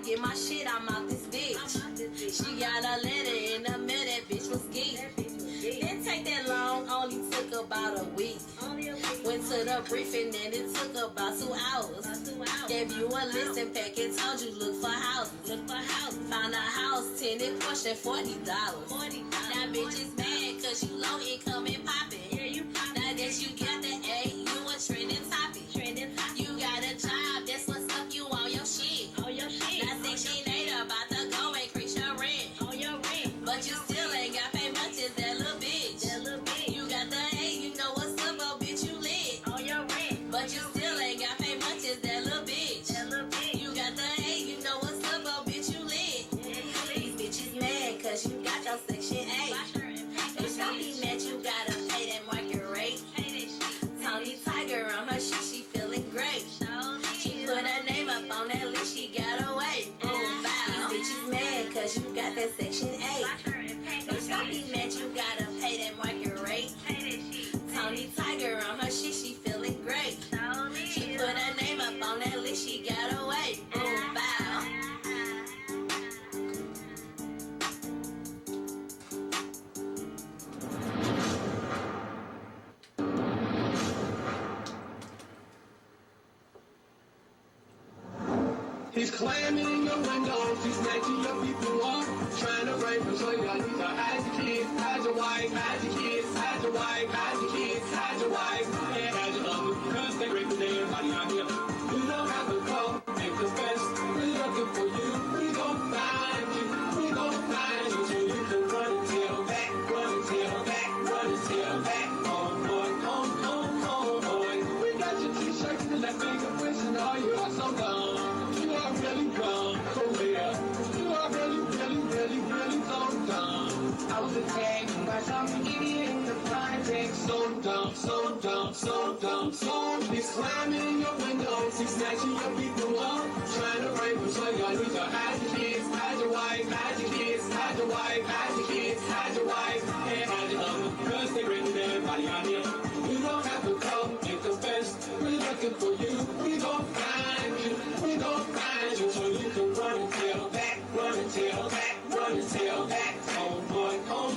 get my shit, I'm out this bitch. She got a letter in the mail, that bitch was geek. Didn't take that long, only took about a week. Went to the briefing and it took about 2 hours. Gave you a listing pack and told you look for houses. Found a house, tenant portion, $40. That bitch is mad cause you low income and poppin'. Now that you got the A, you a trending topic. You got a job, that's what's up, you on your shit. Now Section 8 about to go increase your rent. But you still ain't got paid much as that little bitch. You got the A, you know what's up, oh bitch, you lit. But you still ain't got paid much as that little bitch. You got the A, you know what's up, oh bitch, you lit. These bitches mad cause you got your Section 8. Bitch, don't be mad, you gotta pay that market rate. Tony Tiger on her shit, she feeling great. She put her name up on that list, she got away. Boom, bow. These bitches mad cause you got that Section 8. Bitch, don't be mad, you gotta pay that market rate. Tony Tiger on her shit, she feeling great. She put her name up on that list, she got away. Boom, bow. He's climbing your windows, he's snatching your people up, trying to rape them, so y'all need to hide your kids, hide your wife, hide your kids, hide your wife, hide your kids, hide your wife, and hide your husband, cause they raping everybody out here. You don't have to come and confess, we're looking for you, we gon' find you, we gon' find you, so you can run and tell back, run and tell back, run and tell back, oh boy, oh boy, we got your t-shirts and that fingerprints and all you are so dumb. You are really dumb, for real. You are really so dumb. I was attacked by some idiot in the project. So dumb. He's climbing your windows, he's snatching your people up, trying to rape them, so y'all need to hide your kids, hide your wife, hide your kids, hide your wife, hide your kids, hide your wife, and hide your husband, cause they raping everybody out here. You don't have to come and confess, we're looking for you, we gon' find you, we gon' find you, so you can run and tell back, run and tell back, run and tell back, oh boy, oh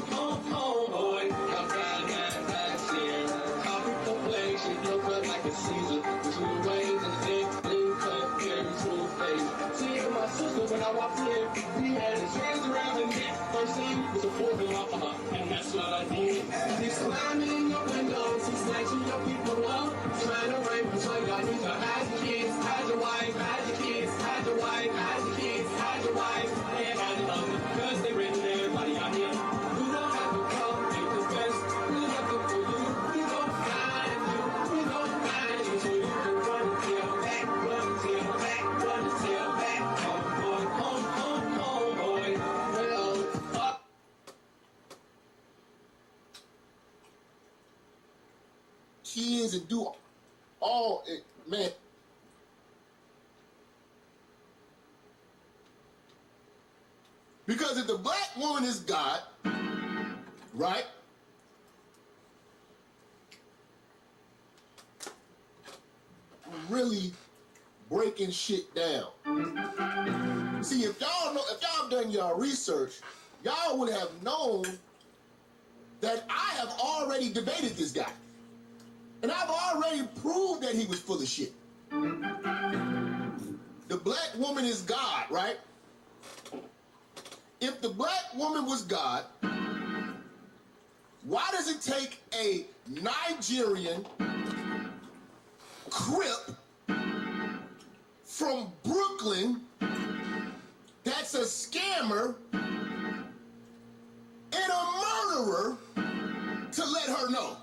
boy, outside last year, copy complexion, look up like a Caesar, with two waves and thick, clean cut, very true face. See, my sister, when I walked in, we had his hands around her neck, first thing was a formula for her, and that's what I did. He's climbing your windows, he's snatching your people up, trying to rape them, so y'all need to hide your kids, hide your wife, hide your kids, hide your wife, hide your kids, hide your wife, and hide your husband, cause they raping everybody out here. You don't have to come and confess, we're looking for you, we gon' find you, we gon' find you, so you can run and tell back, run and tell back, run and tell back, oh boy, oh boy, well, fuck. Kids and do all it, man. Because if the black woman is God, right? Really breaking shit down. See, if y'all done your research, y'all would have known that I have already debated this guy. And I've already proved that he was full of shit. The black woman is God, right? If the black woman was God, why does it take a Nigerian Crip from Brooklyn that's a scammer and a murderer to let her know?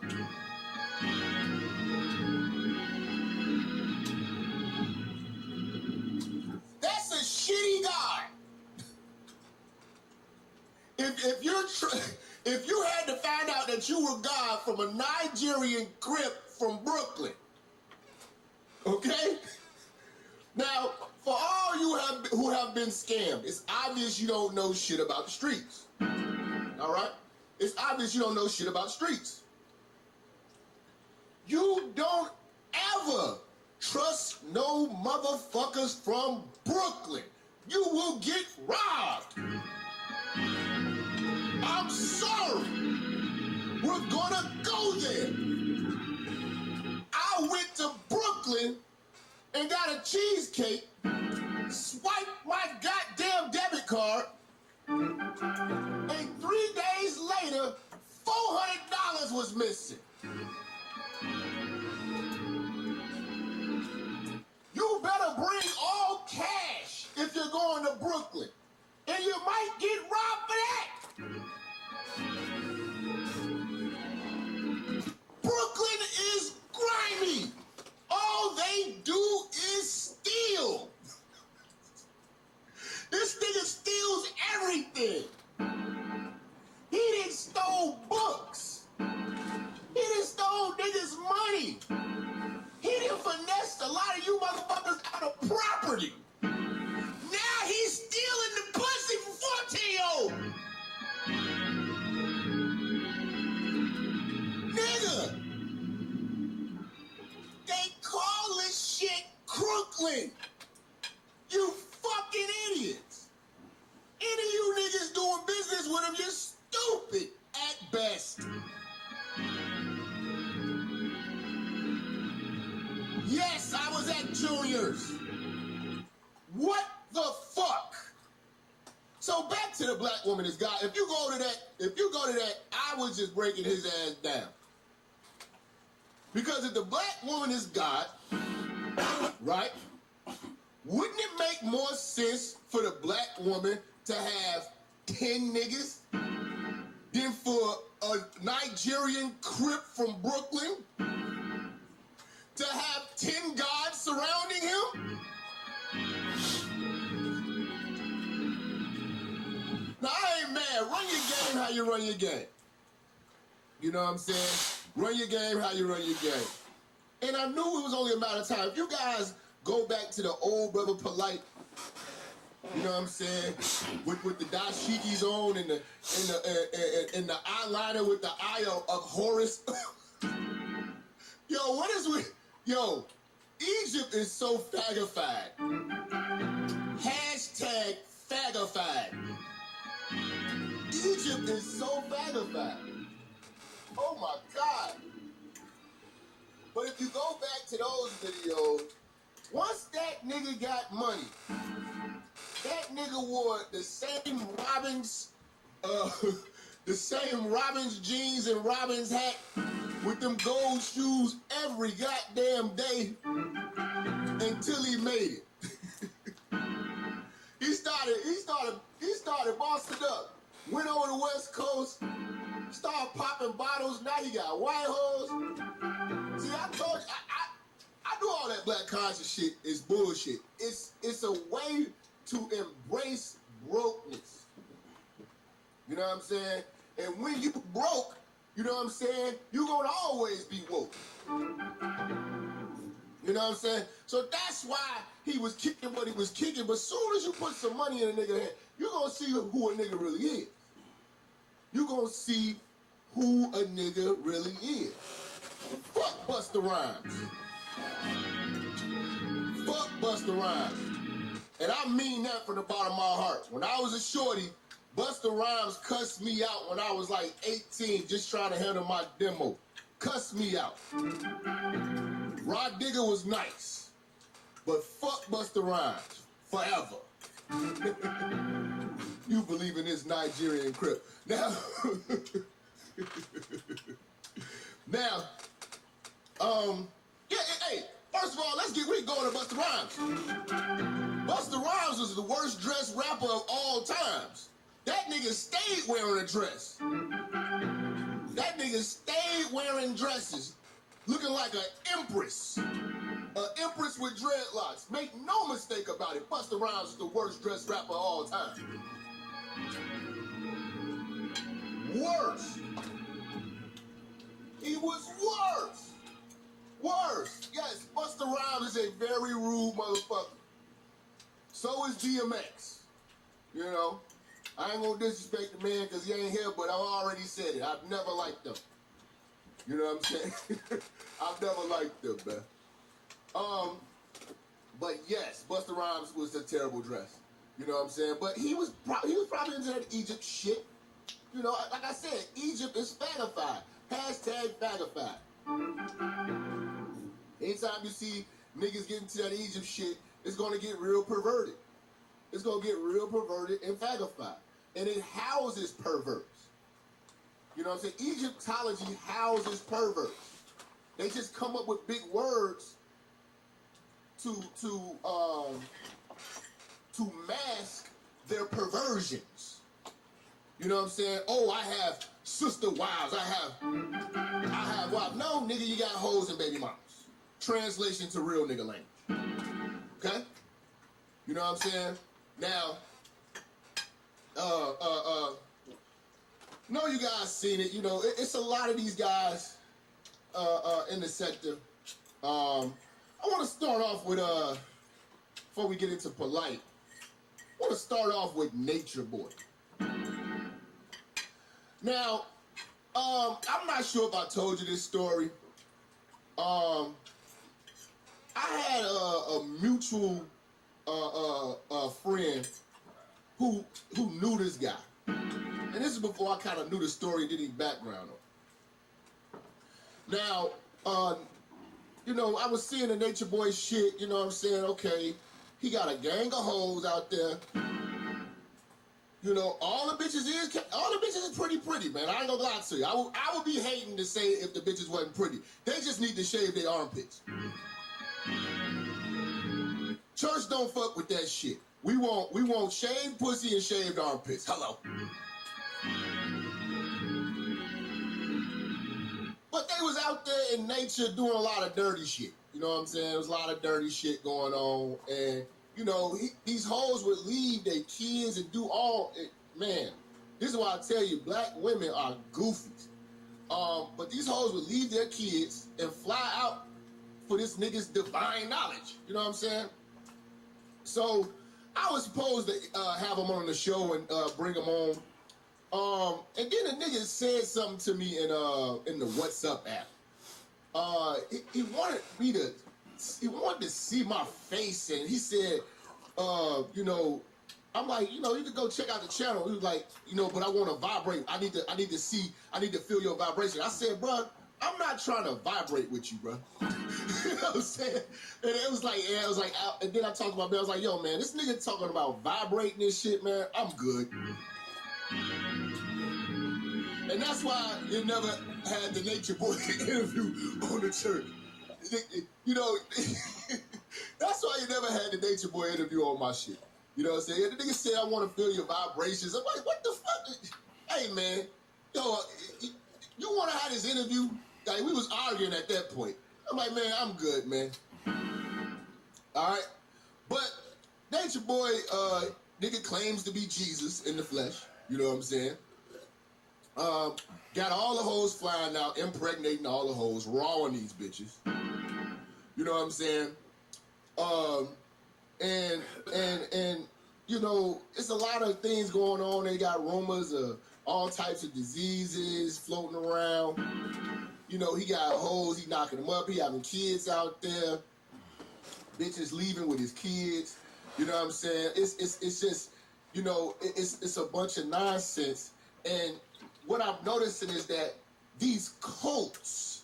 That's a shitty guy. If you had to find out that you were God from a Nigerian Crip from Brooklyn, okay? Now, for all you who have been scammed, it's obvious you don't know shit about the streets. All right? It's obvious you don't know shit about the streets. You don't ever trust no motherfuckers from Brooklyn. You you will get robbed. I'm sorry. We're gonna go there. I went to Brooklyn and got a cheesecake, swiped my goddamn debit card, and 3 days later, $400 was missing. You better bring all cash if you're going to Brooklyn, and you might get robbed for that. Brooklyn is grimy. All they do is steal. This nigga steals everything. He done stole books. He done stole niggas' money. He done finessed a lot of you motherfuckers out of property. Now he's stealing the pussy from 14-year-olds. Nigga, they call this shit Crooklyn. You fucking idiots. Any of you niggas doing business with them, you're stupid at best. Yes, I was at Junior's. What the fuck? So back to the black woman is God. If you go to that, I was just breaking his ass down. Because if the black woman is God, right? Wouldn't it make more sense for the black woman to have 10 niggas than for a Nigerian Crip from Brooklyn to have 10 gods surrounding him? Now, I ain't mad. Run your game how you run your game. You know what I'm saying? Run your game how you run your game. And I knew it was only a matter of time. If you guys go back to the old brother Polight, you know what I'm saying? With the dashikis on and the eyeliner with the eye of Horus. Yo, what is with... Yo, Egypt is so faggified. Hashtag faggified. Egypt is so faggified. Oh my God. But if you go back to those videos, once that nigga got money, that nigga wore the same Robbins jeans and Robbins hat with them gold shoes every goddamn day until he made it. He started bossing up. Went over the West Coast, started popping bottles. Now he got white hoes. See, I told you, I do all that black conscious shit is bullshit. It's a way to embrace brokenness. You know what I'm saying? And when you broke, you know what I'm saying, you're gonna always be woke. You know what I'm saying? So that's why he was kicking what he was kicking. But soon as you put some money in a nigga's hand, you're gonna see who a nigga really is. You're gonna see who a nigga really is. Fuck Busta Rhymes. Fuck Busta Rhymes. And I mean that from the bottom of my heart. When I was a shorty, Busta Rhymes cussed me out when I was like 18, just trying to handle my demo. Cussed me out. Rod Digger was nice, but fuck Busta Rhymes forever. You believe in this Nigerian Crip. Now, hey, first of all, we going to Busta Rhymes. Busta Rhymes was the worst dressed rapper of all times. That nigga stayed wearing a dress. That nigga stayed wearing dresses, looking like an empress. An empress with dreadlocks. Make no mistake about it, Busta Rhymes is the worst dressed rapper of all time. Worst. He was worse. Worse. Yes, Busta Rhymes is a very rude motherfucker. So is DMX. You know, I ain't gonna disrespect the man because he ain't here, but I already said it. I've never liked him. You know what I'm saying? I've never liked him, man. But yes, Busta Rhymes was a terrible dress. You know what I'm saying? But he was probably into that Egypt shit. You know, like I said, Egypt is fagified. Hashtag fagified. Anytime you see niggas get into that Egypt shit, it's gonna get real perverted. It's gonna get real perverted and fagified. And it houses perverts. You know what I'm saying? Egyptology houses perverts. They just come up with big words to mask their perversions. You know what I'm saying? Oh, I have sister wives. I have wives. No, nigga, you got hoes and baby mamas. Translation to real nigga language. Okay? You know what I'm saying? Now, know you guys seen it. You know, it's a lot of these guys in the sector. I want to start off with, before we get into Polight, I want to start off with Nature Boy. Now, I'm not sure if I told you this story. I had a mutual friend who knew this guy. And this is before I kind of knew the story, did any background on it. Now, you know, I was seeing the Nature Boy shit, you know what I'm saying? Okay, he got a gang of hoes out there. You know, all the bitches is pretty, man. I ain't gonna lie to you. I would be hating to say if the bitches wasn't pretty. They just need to shave their armpits. Church don't fuck with that shit. We want shaved pussy and shaved armpits. Hello. But they was out there in nature doing a lot of dirty shit. You know what I'm saying? There was a lot of dirty shit going on. And, you know, these hoes would leave their kids and do all... Man, this is why I tell you, black women are goofies. But these hoes would leave their kids and fly out for this nigga's divine knowledge. You know what I'm saying? So, I was supposed to have him on the show and bring him on. And then the nigga said something to me in the What's Up app. He wanted to see my face, and he said, you know, I'm like, you know, you can go check out the channel. He was like, you know, but I want to vibrate. I need to feel your vibration. I said, bro, I'm not trying to vibrate with you, bro. You know what I'm saying? And it was like, and then I talked about, I was like, yo, man, this nigga talking about vibrating and shit, man. I'm good. And that's why you never had the Nature Boy interview on the church. You know, that's why you never had the Nature Boy interview on my shit. You know what I'm saying? The nigga said, I want to feel your vibrations. I'm like, what the fuck? Hey, man, yo, you want to have this interview? Like, we was arguing at that point. I'm like, man, I'm good, man. All right? But Nature Boy, nigga claims to be Jesus in the flesh. You know what I'm saying? Got all the hoes flying out, impregnating all the hoes, rawing these bitches. You know what I'm saying? And you know, it's a lot of things going on. They got rumors of all types of diseases floating around. You know, he got hoes, he knocking them up, he having kids out there. Bitches leaving with his kids. You know what I'm saying? It's just, you know, it's a bunch of nonsense. And what I'm noticing is that these cults,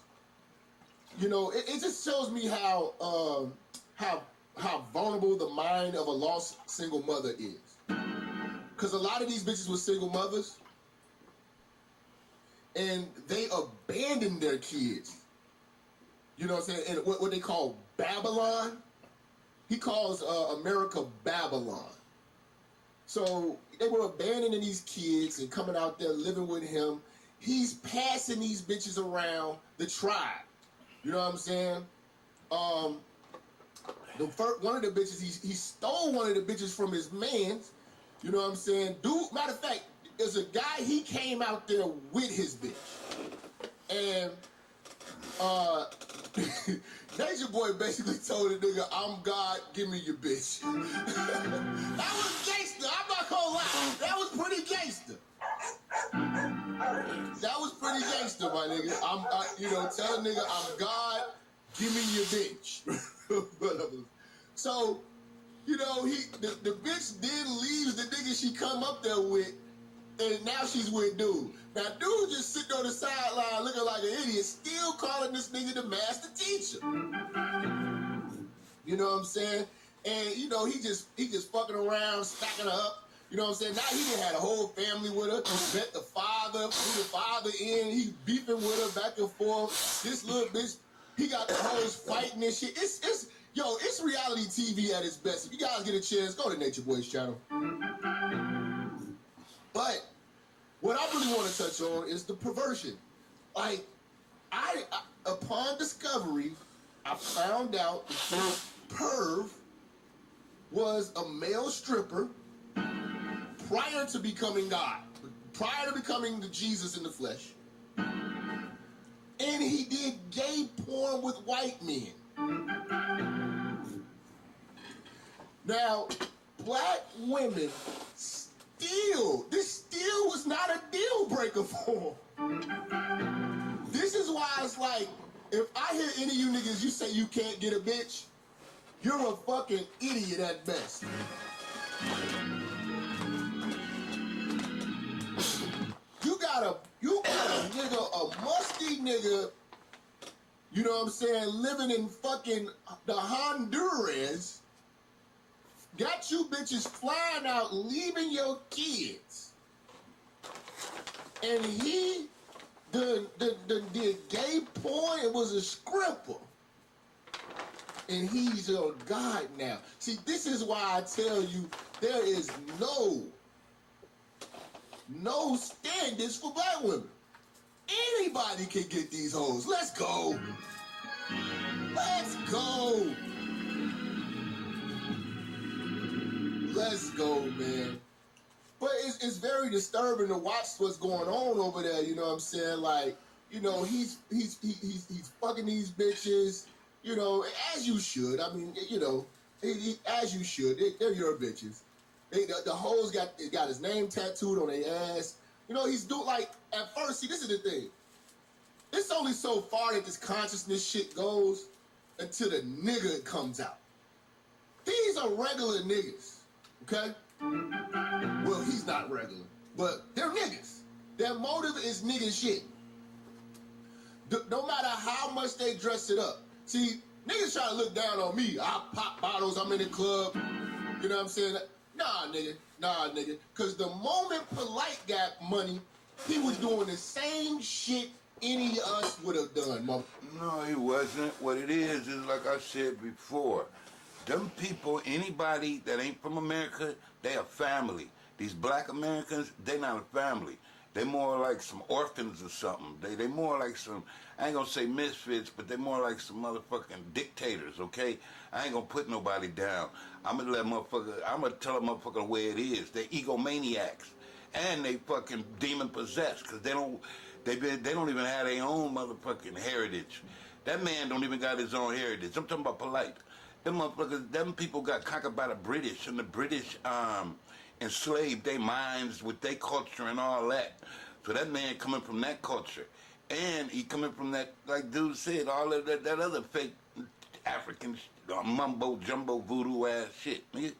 you know, it just shows me how vulnerable the mind of a lost single mother is. Because a lot of these bitches were single mothers, and they abandoned their kids. You know what I'm saying? And what they call Babylon. He calls America Babylon. So they were abandoning these kids and coming out there living with him. He's passing these bitches around the tribe. You know what I'm saying? One of the bitches, he stole one of the bitches from his man's. You know what I'm saying? Dude, matter of fact, there's a guy, he came out there with his bitch. And Nature Boy basically told the nigga, I'm God, give me your bitch. That was gangster. I'm not gonna lie. That was pretty gangster. That was pretty gangster, my nigga. You know, tell a nigga, I'm God, give me your bitch. So, you know, the bitch then leaves the nigga she come up there with, and now she's with dude. Now dude just sitting on the sideline looking like an idiot, still calling this nigga the master teacher. You know what I'm saying? And you know, he just fucking around, stacking her up. You know what I'm saying? Now he done had a whole family with her. Met the father, threw the father in. He beefing with her back and forth. This little bitch, he got the hoes fighting and shit. It's reality TV at its best. If you guys get a chance, go to Nature Boy's channel. But what I really want to touch on is the perversion. Like, I upon discovery, I found out that Perv was a male stripper prior to becoming God, prior to becoming the Jesus in the flesh. And he did gay porn with white men. Now, black women this still was not a deal breaker for him. This is why it's like, if I hear any of you niggas, you say you can't get a bitch, you're a fucking idiot at best. You got a nigga, a musty nigga, you know what I'm saying, living in fucking the Honduras, got you bitches flying out, leaving your kids. And he did gay porn. It was a stripper. And he's your God now. See, this is why I tell you there is no standards for black women. Anybody can get these hoes. Let's go. Let's go. Let's go, man. But it's very disturbing to watch what's going on over there. You know what I'm saying? Like, you know, he's fucking these bitches. You know, as you should. I mean, you know, as you should. They're your bitches. The hoes got his name tattooed on their ass. You know, he's doing, like, at first, see, this is the thing. It's only so far that this consciousness shit goes until the nigga comes out. These are regular niggas, okay? Well, he's not regular, but they're niggas. Their motive is nigga shit. No matter how much they dress it up. See, niggas try to look down on me. I pop bottles, I'm in the club. You know what I'm saying? Nah, nigga. Because the moment Polight got money, he was doing the same shit any of us would have done, mother. No, he wasn't. What it is like I said before. Them people, anybody that ain't from America, they a family. These black Americans, they not a family. They more like some orphans or something. They more like some, I ain't gonna say misfits, but they more like some motherfucking dictators, okay? I ain't gonna put nobody down. I'm gonna tell a motherfucker the way it is. They're egomaniacs. And they fucking demon possessed, because they don't even have their own motherfucking heritage. That man don't even got his own heritage. I'm talking about Polight. Them motherfuckers, them people got conquered by the British, and the British enslaved their minds with their culture and all that. So that man coming from that culture, and he coming from that, like dude said, all of that other fake African mumbo jumbo voodoo ass shit, nigga.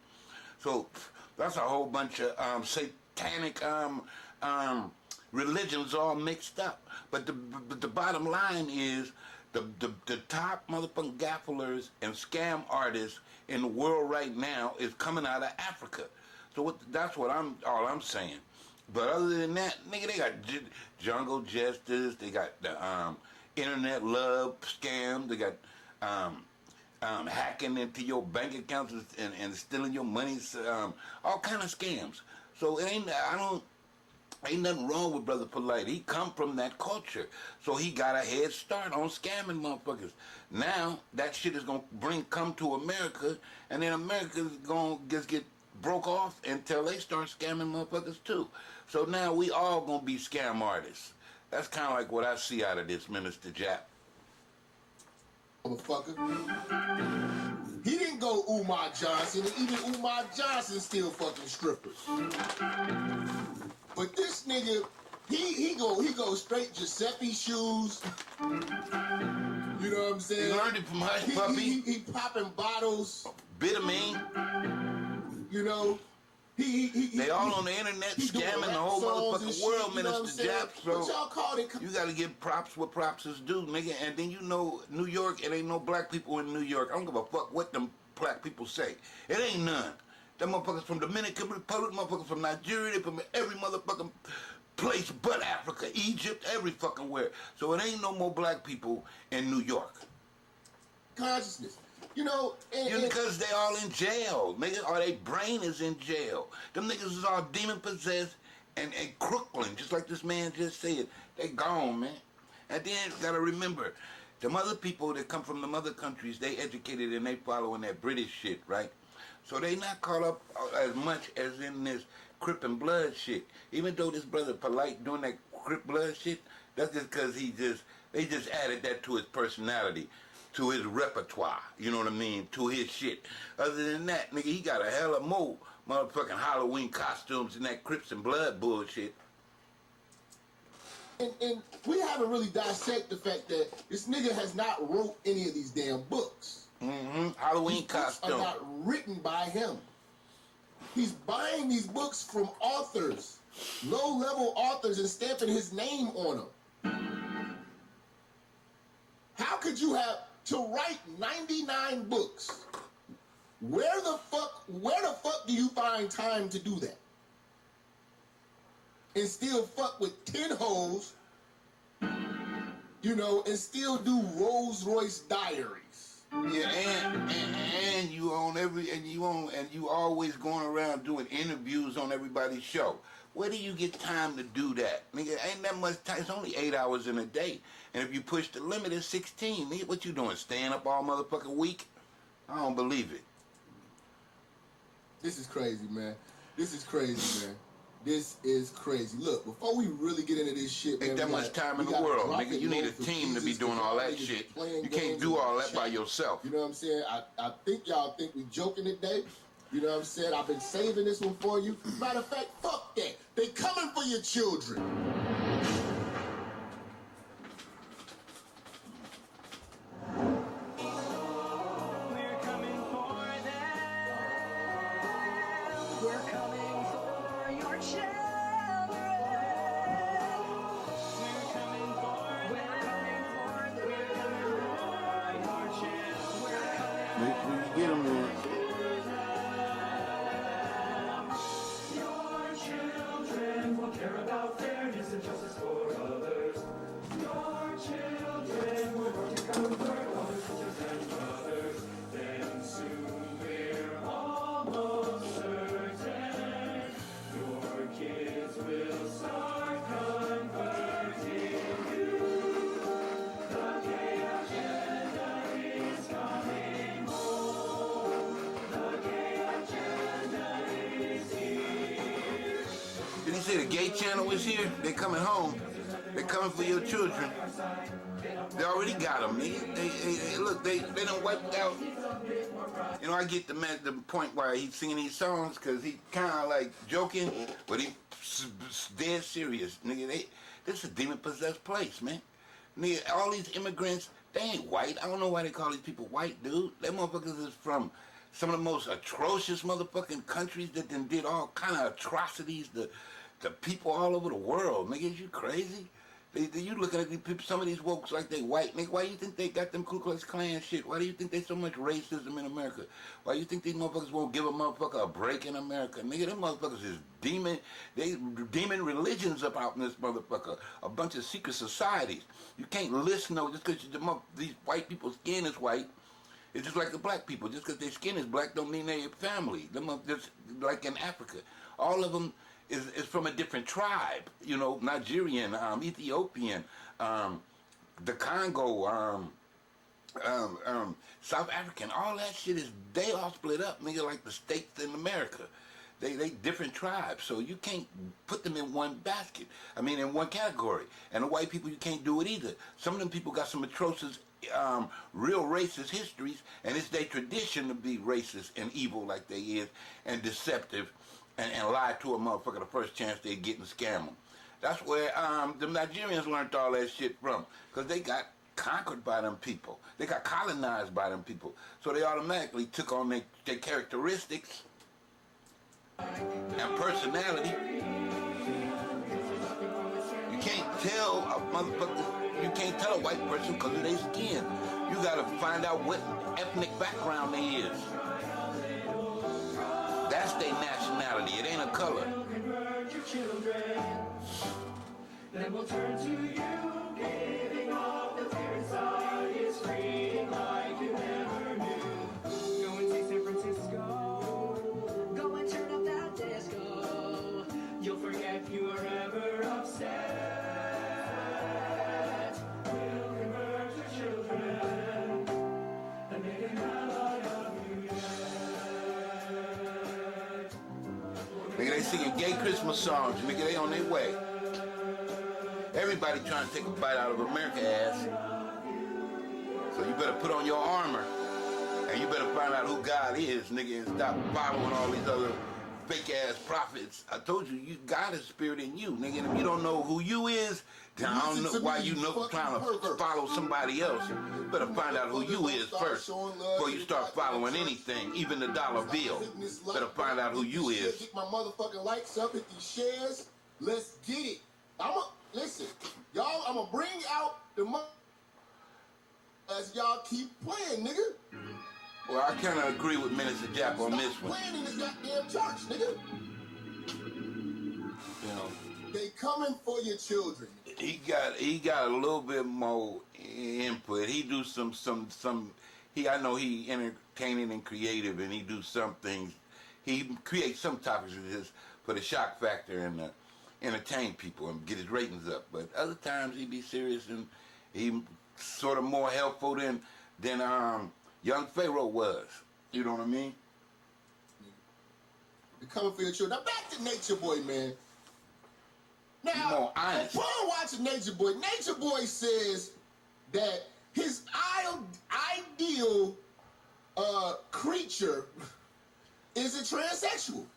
So that's a whole bunch of satanic religions all mixed up. But the bottom line is the top motherfucking gafflers and scam artists in the world right now is coming out of Africa. So that's what I'm saying. But other than that, nigga, they got jungle justice, they got the internet love scam, they got hacking into your bank accounts and stealing your money, all kind of scams. So it ain't nothing wrong with Brother Polight. He come from that culture. So he got a head start on scamming motherfuckers. Now, that shit is going to come to America, and then America's going to just get broke off until they start scamming motherfuckers too. So now we all going to be scam artists. That's kind of like what I see out of this, Minister Jap. Motherfucker. He didn't go Umar Johnson, and even Umar Johnson still fucking strippers. But this nigga, he go straight Giuseppe shoes. You know what I'm saying? He learned it from Hush Puppy. He popping bottles. Bitamine. You know, they all on the internet he doing scamming the rap whole songs and motherfucking shit, world, you know what I'm Minister saying? Japs, bro. What y'all call it? You gotta give props what props is due, nigga. And then you know, New York, it ain't no black people in New York. I don't give a fuck what them black people say. It ain't none. Them motherfuckers from Dominican Republic, motherfuckers from Nigeria, they from every motherfucking place but Africa, Egypt, every fucking where. So it ain't no more black people in New York. Consciousness. You know, Because they all in jail, nigga, or their brain is in jail. Them niggas is all demon possessed and crookling, just like this man just said. They gone, man. And then gotta remember, them other people that come from them other countries, they educated and they following that British shit, right? So they not caught up as much as in this Crip and Blood shit. Even though this brother Polight doing that Crip Blood shit, that's just because they just added that to his personality, to his repertoire, you know what I mean, to his shit. Other than that, nigga, he got a hell of more motherfucking Halloween costumes and that Crips and Blood bullshit. And we haven't really dissected the fact that this nigga has not wrote any of these damn books. Halloween These books costume. are not written by him. He's buying these books from authors, low-level authors, and stamping his name on them. How could you have to write 99 books? Where the fuck do you find time to do that? And still fuck with 10 hoes, you know, and still do Rolls Royce diaries. Yeah, and you on you always going around doing interviews on everybody's show. Where do you get time to do that? Nigga, ain't that much time. It's only 8 hours in a day. And if you push the limit, it's 16. Nigga, what you doing, staying up all motherfucking week? I don't believe it. This is crazy, man. This is crazy, man. This is crazy. Look, before we really get into this shit, man, Ain't that much time in the world, nigga. You need a team to be doing all that shit. You can't do all that by yourself. You know what I'm saying? I think y'all think we joking today. You know what I'm saying? I've been saving this one for you. Matter of fact, fuck that. They coming for your children. Get them in. Care about fairness and justice for others. Your children will work to comfort all their sisters and brothers. Then soon we're almost certain your kids will start converting you. The gay agenda is coming home. The gay agenda is here. Did he say the gay channel is here? They coming home. They coming for your children. They already got them. Look, they done wiped out. You know, I get the point why he's singing these songs, because he kind of like joking, but he dead serious. Nigga, this is a demon-possessed place, man. Nigga, all these immigrants, they ain't white. I don't know why they call these people white, dude. Them motherfuckers is from some of the most atrocious motherfucking countries that done did all kind of atrocities to people all over the world. Nigga, is you crazy? You looking at these people, some of these wokes like they white. Nigga, why you think they got them Ku Klux Klan shit? Why do you think there's so much racism in America? Why you think these motherfuckers won't give a motherfucker a break in America? Nigga, them motherfuckers is demon religions up out in this motherfucker. A bunch of secret societies. You can't listen to just because these white people's skin is white. It's just like the black people. Just because their skin is black don't mean they're family. Them just like in Africa. All of them is from a different tribe. You know, Nigerian, Ethiopian, the Congo, South African. All that shit they all split up, nigga, like the states in America. They different tribes, so you can't put them in one basket. I mean, in one category. And the white people, you can't do it either. Some of them people got some atrocious, real racist histories, and it's their tradition to be racist and evil like they is, and deceptive, and lie to a motherfucker the first chance they get and scam them. That's where the Nigerians learned all that shit from, because they got conquered by them people. They got colonized by them people. So they automatically took on their characteristics and personality. You can't tell a motherfucker, you can't tell a white person because of their skin. You gotta find out what ethnic background they is. That's their nationality. It ain't a color. Then we'll turn to you, giving all the tears are is freeing like you never knew. Go and see San Francisco. Go and turn up that disco. You'll forget you were ever upset. We'll convert your children and make an ally of you yet. Nigga, they singing gay Christmas songs. Nigga, they on their way. Everybody trying to take a bite out of America ass. So you better put on your armor. And you better find out who God is, nigga, and stop following all these other fake ass prophets. I told you, you got a spirit in you, nigga. And if you don't know who you is, then I don't know why you know trying to follow somebody else. You better find out who you is first before you start following anything, even the dollar bill. Better find out who you is. Hit my motherfucking likes up, hit these shares. Let's get it. Listen, y'all, I'm gonna bring out the as y'all keep playing, nigga. Well, I kind of agree with Minister Jack on this one. Playing in this goddamn church, nigga. You know, they coming for your children. He got a little bit more input. He do some. I know he entertaining and creative, and he do some things. He creates some topics for the shock factor and entertain people and get his ratings up. But other times he be serious and he sort of more helpful than young Pharaoh was. You know what I mean? They're coming for your children. Now back to Nature Boy, man. Now, upon watching Nature Boy, Nature Boy says that his ideal creature is a transsexual.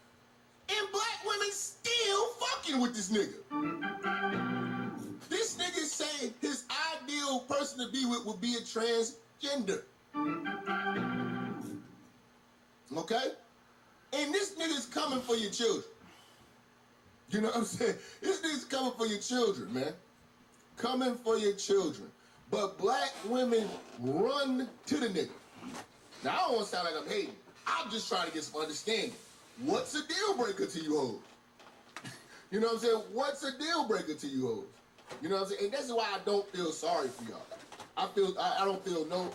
And black women still fucking with this nigga. This nigga saying his ideal person to be with would be a transgender. Okay? And this nigga's coming for your children. You know what I'm saying? This nigga's coming for your children, man. Coming for your children. But black women run to the nigga. Now, I don't want to sound like I'm hating. I'm just trying to get some understanding. What's a deal breaker to you hoes? You know what I'm saying? What's a deal breaker to you hoes? You know what I'm saying? And that's why I don't feel sorry for y'all. I don't feel no.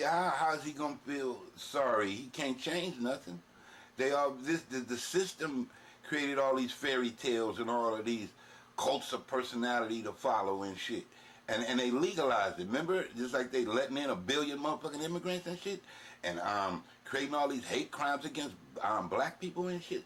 How's he gonna feel sorry? He can't change nothing. The system created all these fairy tales and all of these cults of personality to follow and shit. And they legalized it. Remember? Just like they letting in 1 billion motherfucking immigrants and shit. And creating all these hate crimes against black people and shit.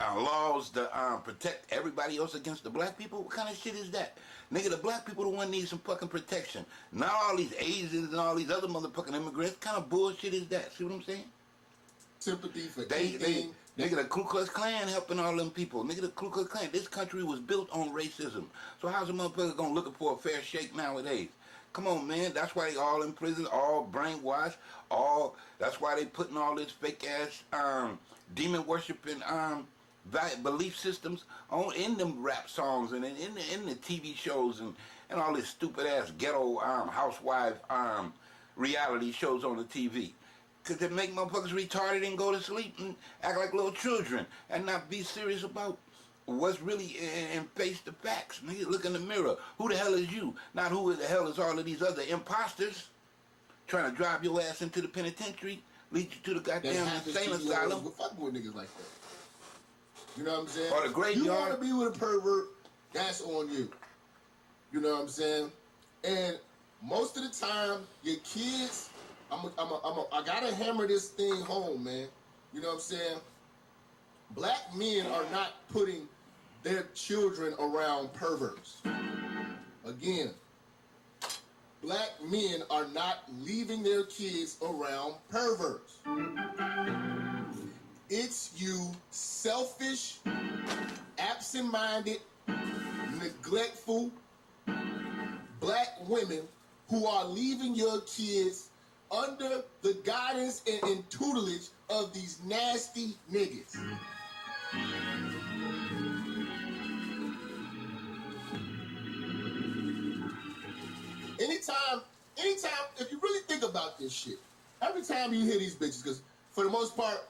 Laws to protect everybody else against the black people. What kind of shit is that? Nigga, the black people the one need some fucking protection. Not all these Asians and all these other motherfucking immigrants. What kind of bullshit is that? See what I'm saying? Sympathy for Nigga, the Ku Klux Klan helping all them people. Nigga, the Ku Klux Klan. This country was built on racism. So how's a motherfucker gonna looking for a fair shake nowadays? Come on, man. That's why they all in prison, all brainwashed, that's why they putting all this fake ass demon worshiping belief systems in them rap songs and in the TV shows and all this stupid ass ghetto housewife reality shows on the TV. Cause they make motherfuckers retarded and go to sleep and act like little children and not be serious about what's really and face the facts. Nigga, look in the mirror. Who the hell is you? Not who the hell is all of these other imposters trying to drive your ass into the penitentiary, lead you to the goddamn insane asylum. Fuck with niggas like that. You know what I'm saying? Or the graveyard. You want to be with a pervert, that's on you. You know what I'm saying? And most of the time, your kids, I gotta hammer this thing home, man. You know what I'm saying? Black men are not putting their children around perverts. Again, black men are not leaving their kids around perverts. It's you selfish, absent-minded, neglectful black women who are leaving your kids under the guidance and tutelage of these nasty niggas. Anytime, if you really think about this shit, every time you hear these bitches, because for the most part,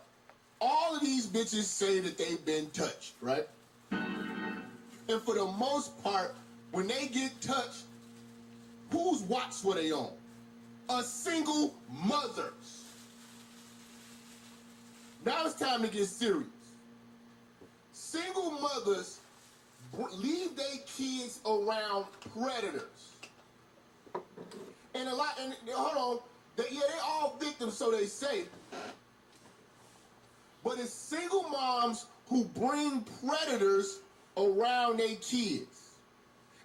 all of these bitches say that they've been touched, right? And for the most part, when they get touched, whose watch were they on? A single mother's. Now it's time to get serious. Single mothers leave their kids around predators. And hold on, they all victims, so they say. But it's single moms who bring predators around their kids.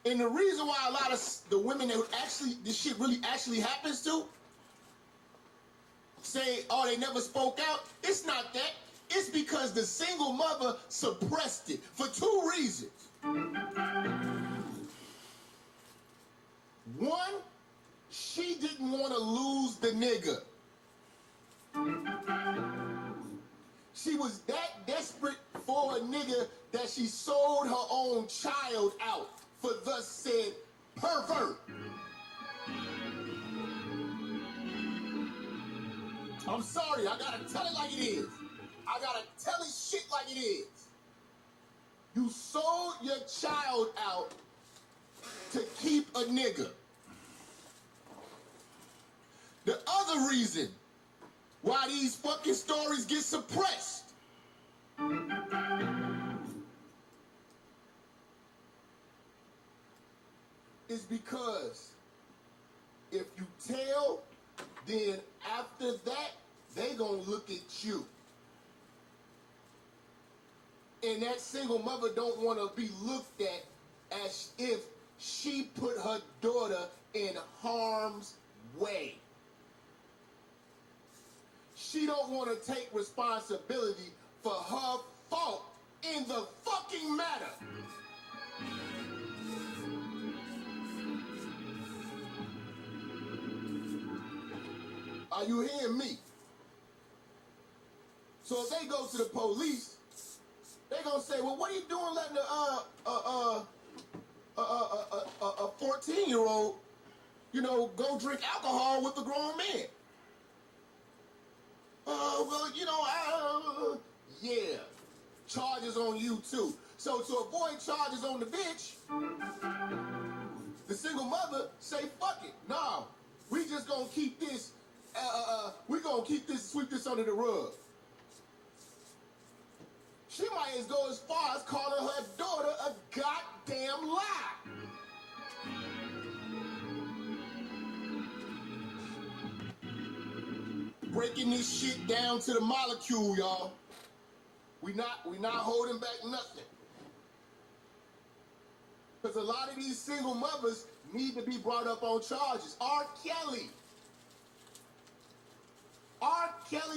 And the reason why a lot of the women that this shit really actually happens to, say, oh, they never spoke out, it's not that. It's because the single mother suppressed it for two reasons. One, she didn't want to lose the nigga. She was that desperate for a nigga that she sold her own child out for thus said pervert. I'm sorry, I gotta tell it like it is. I gotta tell it shit like it is. You sold your child out to keep a nigga. The other reason why these fucking stories get suppressed is because if you tell, then after that, they gonna look at you. And that single mother don't want to be looked at as if she put her daughter in harm's way. She don't want to take responsibility for her fault in the fucking matter. Are you hearing me? So if they go to the police, they gonna say, well, what are you doing letting a 14-year-old, go drink alcohol with a grown man? Yeah, charges on you too. So to avoid charges on the bitch, the single mother say, fuck it. Nah, we just gonna keep this, sweep this under the rug. She might as go as far as calling her daughter a goddamn lie. Breaking this shit down to the molecule, y'all. We not holding back nothing. Because a lot of these single mothers need to be brought up on charges. R. Kelly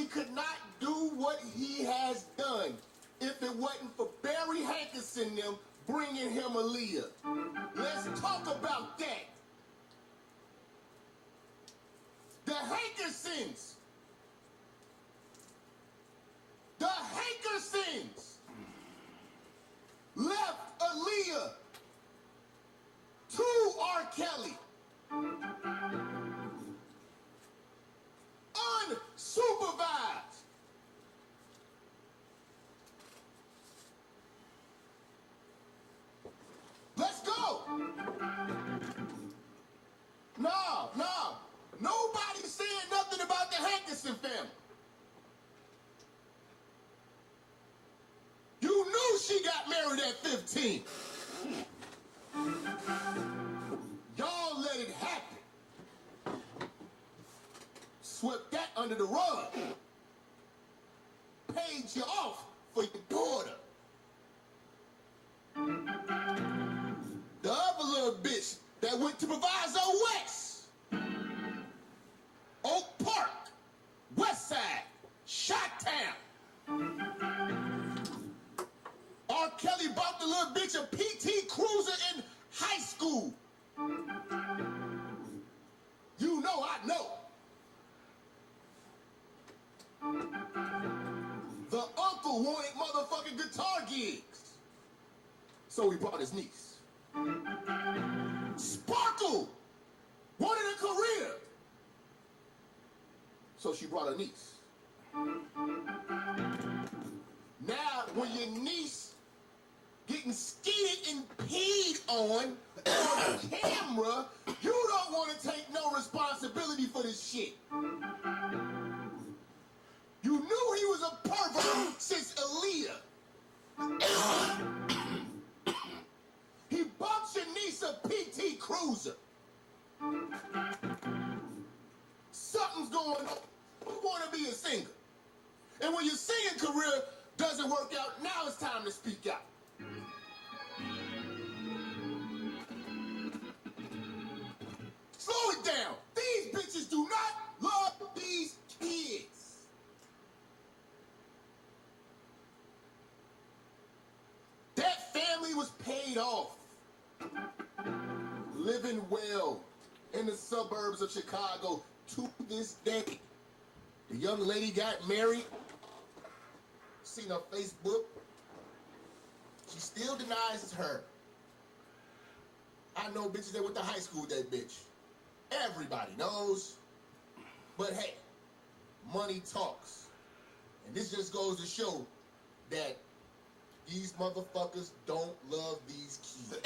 could not do what he has done if it wasn't for Barry Hankerson them bringing him Aaliyah. Let's talk about that. The Hankersons. The Hankersons left Aaliyah to R. Kelly. Unsupervised. Let's go. No. Nobody's saying nothing about the Hankerson family. You knew she got married at 15. Y'all let it happen. Swept that under the rug. Paid you off for your daughter. The other little bitch that went to Proviso West. Oak Park. West Side. Shot-town. R. Kelly bought the little bitch a PT Cruiser in high school. You know I know. Sparkle wanted motherfucking guitar gigs. So he brought his niece. Sparkle wanted a career. So she brought her niece. Now, when your niece getting skeeted and peed on camera, you don't want to take no responsibility for this shit. You knew he was a pervert since Aaliyah. He bought your niece a PT Cruiser. Something's going on. You want to be a singer. And when your singing career doesn't work out, now it's time to speak out. Slow it down. These bitches do not love these kids. That family was paid off. Living well in the suburbs of Chicago to this day. The young lady got married. Seen her Facebook. She still denies it's her. I know bitches that went to high school with that bitch. Everybody knows. But hey, money talks. And this just goes to show that these motherfuckers don't love these kids.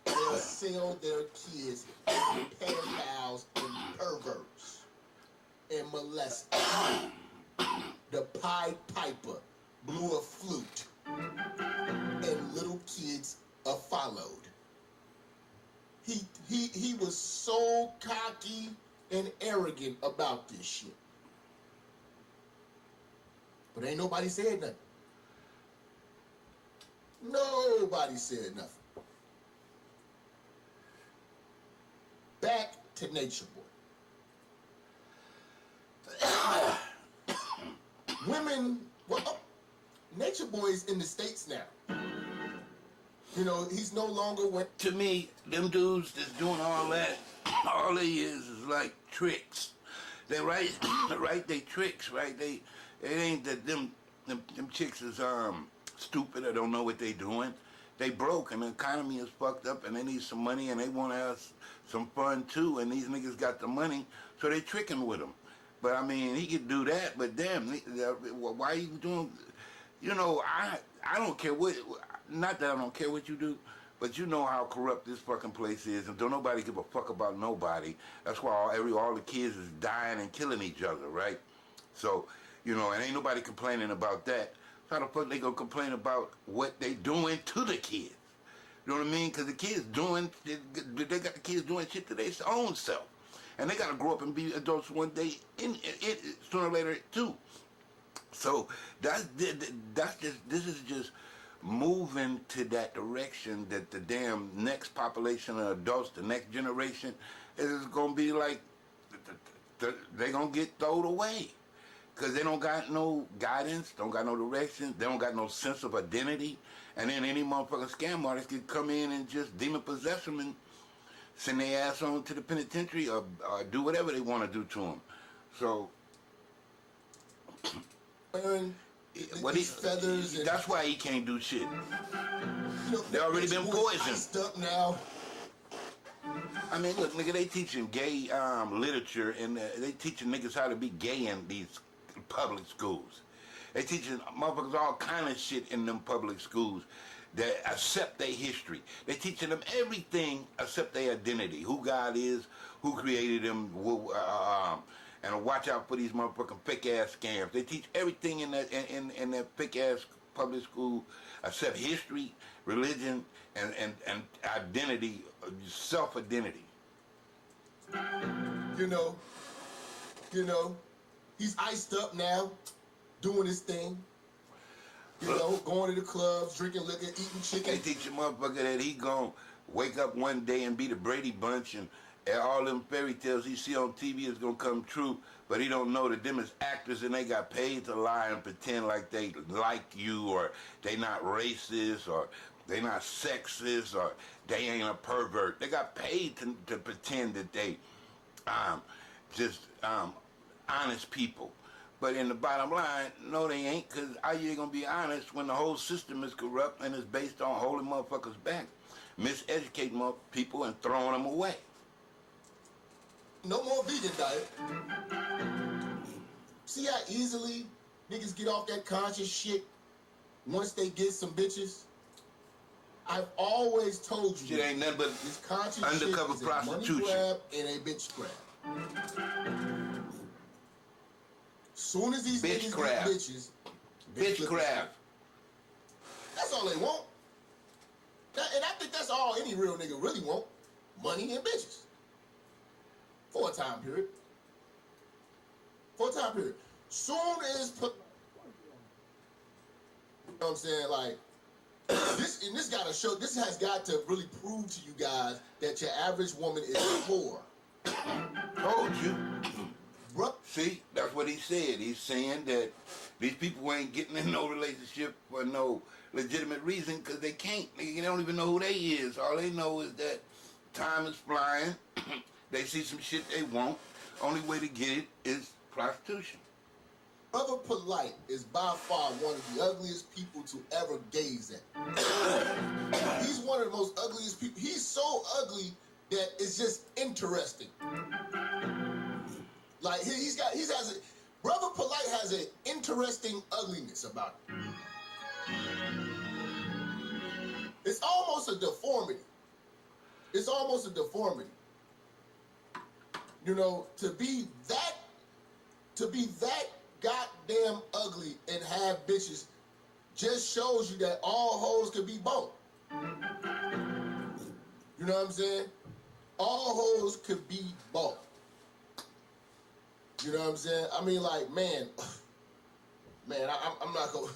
They'll sell their kids to pedophiles and perverts and molesters. The Pied Piper blew a flute and little kids followed. He was so cocky and arrogant about this shit. But ain't nobody said nothing. Nobody said nothing. Back to Nature Boy. Women, well, Nature Boy is in the States now. You know, he's no longer with... To me, them dudes that's doing all that, all they is like tricks. They write they tricks, right? It ain't that them chicks is stupid or don't know what they doing. They broke and the economy is fucked up and they need some money and they want to have some fun too, and these niggas got the money, so they tricking with them. But I mean, he could do that, but damn, why are you doing... You know, I don't care what... Not that I don't care what you do, but you know how corrupt this fucking place is, and don't nobody give a fuck about nobody. That's why all the kids is dying and killing each other, right? So, you know, and ain't nobody complaining about that. So how the fuck they gonna complain about what they doing to the kids? You know what I mean? Because the kids they got the kids doing shit to their own self. And they gotta grow up and be adults one day, sooner or later, too. So this is just moving to that direction that the damn next population of adults, the next generation, is going to be like, they're going to get thrown away. Because they don't got no guidance, don't got no direction, they don't got no sense of identity. And then any motherfucking scam artist can come in and just demon possess them and send their ass on to the penitentiary or do whatever they want to do to them. So... feathers. That's why he can't do shit. You know, They already been poisoned. Iced up now. I mean, look, nigga, they teaching gay literature and they teaching niggas how to be gay in these public schools. They teaching motherfuckers all kind of shit in them public schools that accept their history. They teaching them everything except their identity, who God is, who created them, and watch out for these motherfucking fake-ass scams. They teach everything in that fake-ass public school except history, religion, and identity, self-identity. You know, he's iced up now, doing his thing. You know, going to the clubs, drinking liquor, eating chicken. They teach a motherfucker that he gon' wake up one day and be the Brady Bunch and all them fairy tales he see on TV is gonna come true, but he don't know that them is actors and they got paid to lie and pretend like they like you, or they not racist, or they not sexist, or they ain't a pervert. They got paid to pretend that they just honest people. But in the bottom line, no, they ain't, because how you gonna be honest when the whole system is corrupt and is based on holding motherfuckers back, miseducating people and throwing them away. No more vegan diet. See how easily niggas get off that conscious shit once they get some bitches? I've always told you. Shit ain't nothing but this conscious undercover shit is prostitution. A money grab and a bitch grab. Soon as these Bitch niggas grab. get bitches, Bitch grab. That's all they want. And I think that's all any real nigga really want. Money and bitches. For a time period. For a time period. Soon as you know what I'm saying? Like, this gotta show, this has got to really prove to you guys that your average woman is poor. Told you. Bruh. See, that's what he said. He's saying that these people ain't getting in no relationship for no legitimate reason because they can't. They don't even know who they is. All they know is that time is flying. They see some shit they want. Only way to get it is prostitution. Brother Polight is by far one of the ugliest people to ever gaze at. He's one of the most ugliest people. He's so ugly that it's just interesting. Like Brother Polight has an interesting ugliness about him. It's almost a deformity. It's almost a deformity. You know, to be that goddamn ugly and have bitches just shows you that all hoes can be bought. You know what I'm saying? All hoes could be bought. You know what I'm saying? I mean, like, man, I'm not gonna.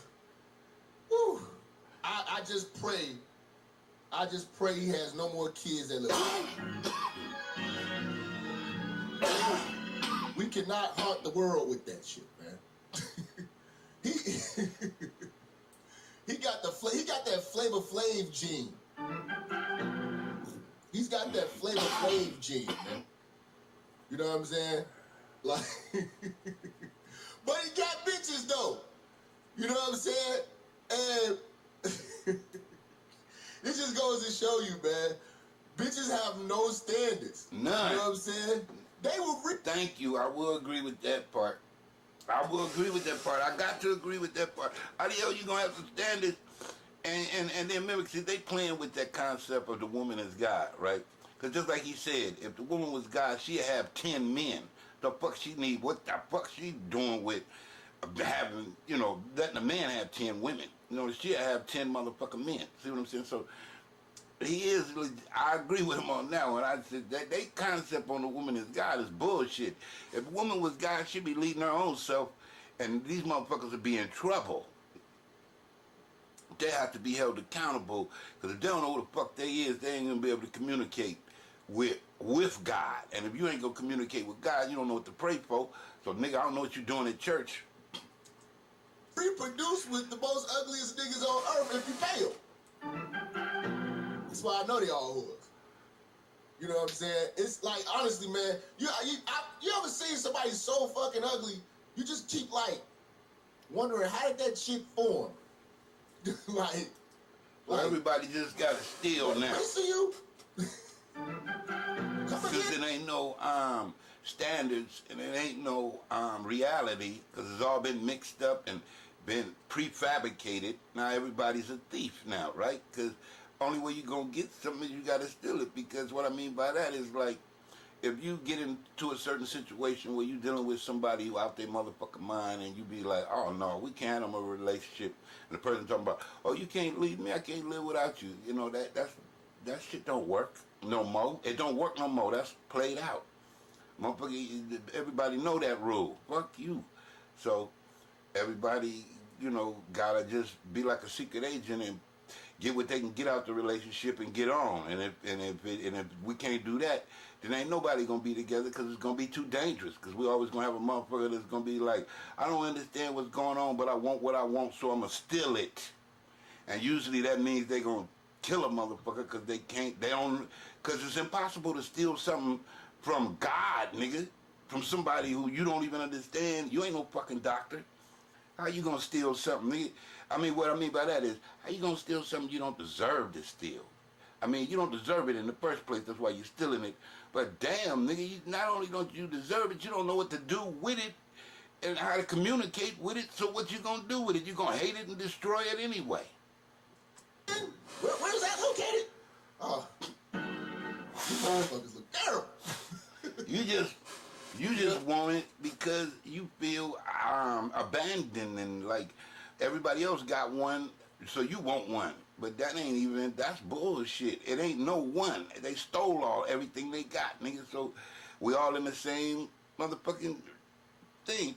Whew. I just pray he has no more kids that look. We cannot haunt the world with that shit, man. he got that Flavor Flav gene. He's got that Flavor Flav gene, man. You know what I'm saying? Like, but he got bitches though. You know what I'm saying? And this just goes to show you, man. Bitches have no standards. None. You know what I'm saying? They will. Thank you. I will agree with that part. I will agree with that part. I got to agree with that part. How the hell you gonna have some standards? And then remember, see, they playing with that concept of the woman as God, right? Because just like he said, if the woman was God, she'd have 10 men. The fuck she need? What the fuck she doing with having, you know, letting a man have 10 women? You know, she'd have 10 motherfucking men. See what I'm saying? So he is. I agree with him on that one. I said that they concept on the woman as God is bullshit. If a woman was God, she'd be leading her own self, and these motherfuckers would be in trouble. They have to be held accountable, because if they don't know who the fuck they is, they ain't gonna be able to communicate with God. And if you ain't gonna communicate with God, you don't know what to pray for. So nigga, I don't know what you're doing at church. Reproduce with the most ugliest niggas on earth if you fail. That's why I know they all whores. You know what I'm saying? It's like, honestly, man, you ever seen somebody so fucking ugly, you just keep like wondering, how did that shit form? like everybody just gotta steal now. I see you. Because it ain't no standards and it ain't no reality, because it's all been mixed up and been prefabricated. Now everybody's a thief now, right? Because only way you gonna get something is you gotta steal it. Because what I mean by that is, like, if you get into a certain situation where you're dealing with somebody who out their motherfucking mind, and you be like, oh no, we can't have a relationship, and the person talking about, oh, you can't leave me, I can't live without you. You know, that shit don't work no more. It don't work no more. That's played out. Motherfucker, everybody know that rule. Fuck you. So everybody, you know, gotta just be like a secret agent and get what they can get out the relationship and get on. And if we can't do that, then ain't nobody gonna be together, because it's gonna be too dangerous. Because we always gonna have a motherfucker that's gonna be like, I don't understand what's going on, but I want what I want, so I'm gonna steal it. And usually that means they gonna kill a motherfucker, because because it's impossible to steal something from God, nigga. from somebody who you don't even understand. You ain't no fucking doctor. How you gonna steal something, nigga? I mean, what I mean by that is, how you gonna steal something you don't deserve to steal? I mean, you don't deserve it in the first place. That's why you're stealing it. But damn, nigga, not only don't you deserve it, you don't know what to do with it and how to communicate with it. So what you gonna do with it? You gonna hate it and destroy it anyway. Where's that located? Oh, these motherfuckers look terrible. You just want it because you feel abandoned and like everybody else got one, so you want one. But that's bullshit. It ain't no one. They stole everything they got, nigga. So we all in the same motherfucking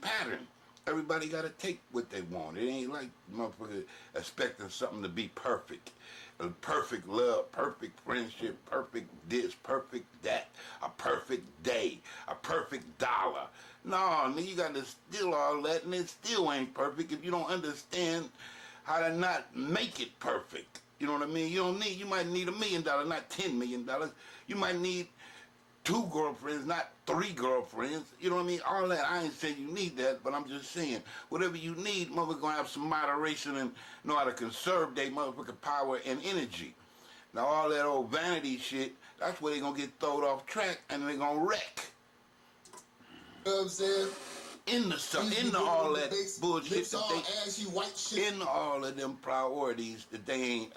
pattern. Everybody gotta take what they want. It ain't like motherfucker expecting something to be perfect. A perfect love, perfect friendship, perfect this, perfect that, a perfect day, a perfect dollar. No, nigga, you gotta steal all that and it still ain't perfect if you don't understand how to not make it perfect. You know what I mean? You might need $1 million, not $10 million. You might need 2 girlfriends, not 3 girlfriends. You know what I mean? All that, I ain't saying you need that, but I'm just saying, whatever you need, motherfucker gonna have some moderation and know how to conserve their motherfucking power and energy. Now all that old vanity shit, that's where they gonna get thrown off track and they gonna wreck. You know what I'm saying? Into all that bullshit that ashy white shit. into all of them priorities that they ain't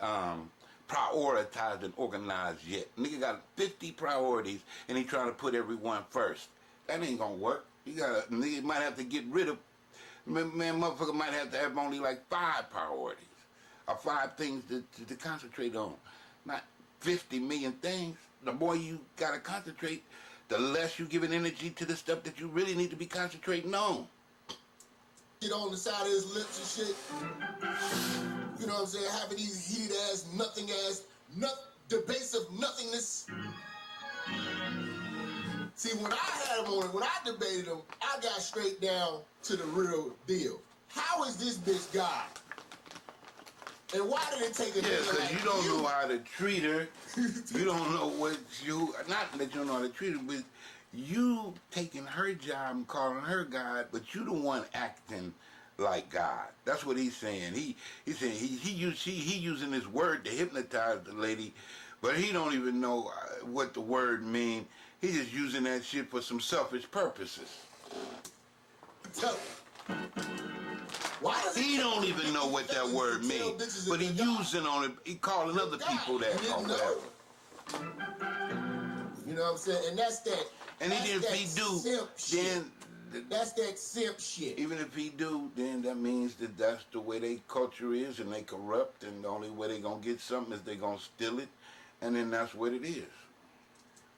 prioritized and organized yet. Nigga got 50 priorities and he trying to put everyone first. That ain't gonna work. Nigga might have to get rid of, motherfucker might have to have only like 5 priorities or 5 things to concentrate on. Not 50 million things. The more you gotta concentrate, the less you giving energy to the stuff that you really need to be concentrating on. Get on the side of his lips and shit. You know what I'm saying? Having these heated ass, nothing ass, debates of nothingness. See, when I had him on it, when I debated him, I got straight down to the real deal. How is this bitch God? And why did it take a nigga because like you don't know how to treat her. You don't know not that you don't know how to treat her, but you taking her job and calling her God, but you the one acting like God. That's what he's saying. He's saying he using this word to hypnotize the lady, but he don't even know what the word mean. He's just using that shit for some selfish purposes. Why does he don't even know what that word means, but he using on it. He calling other people that or whatever. You know what I'm saying? And that's that. And even if he do, then that's that simp shit. Even if he do, then that means that that's the way their culture is, and they corrupt, and the only way they gonna get something is they gonna steal it, and then that's what it is.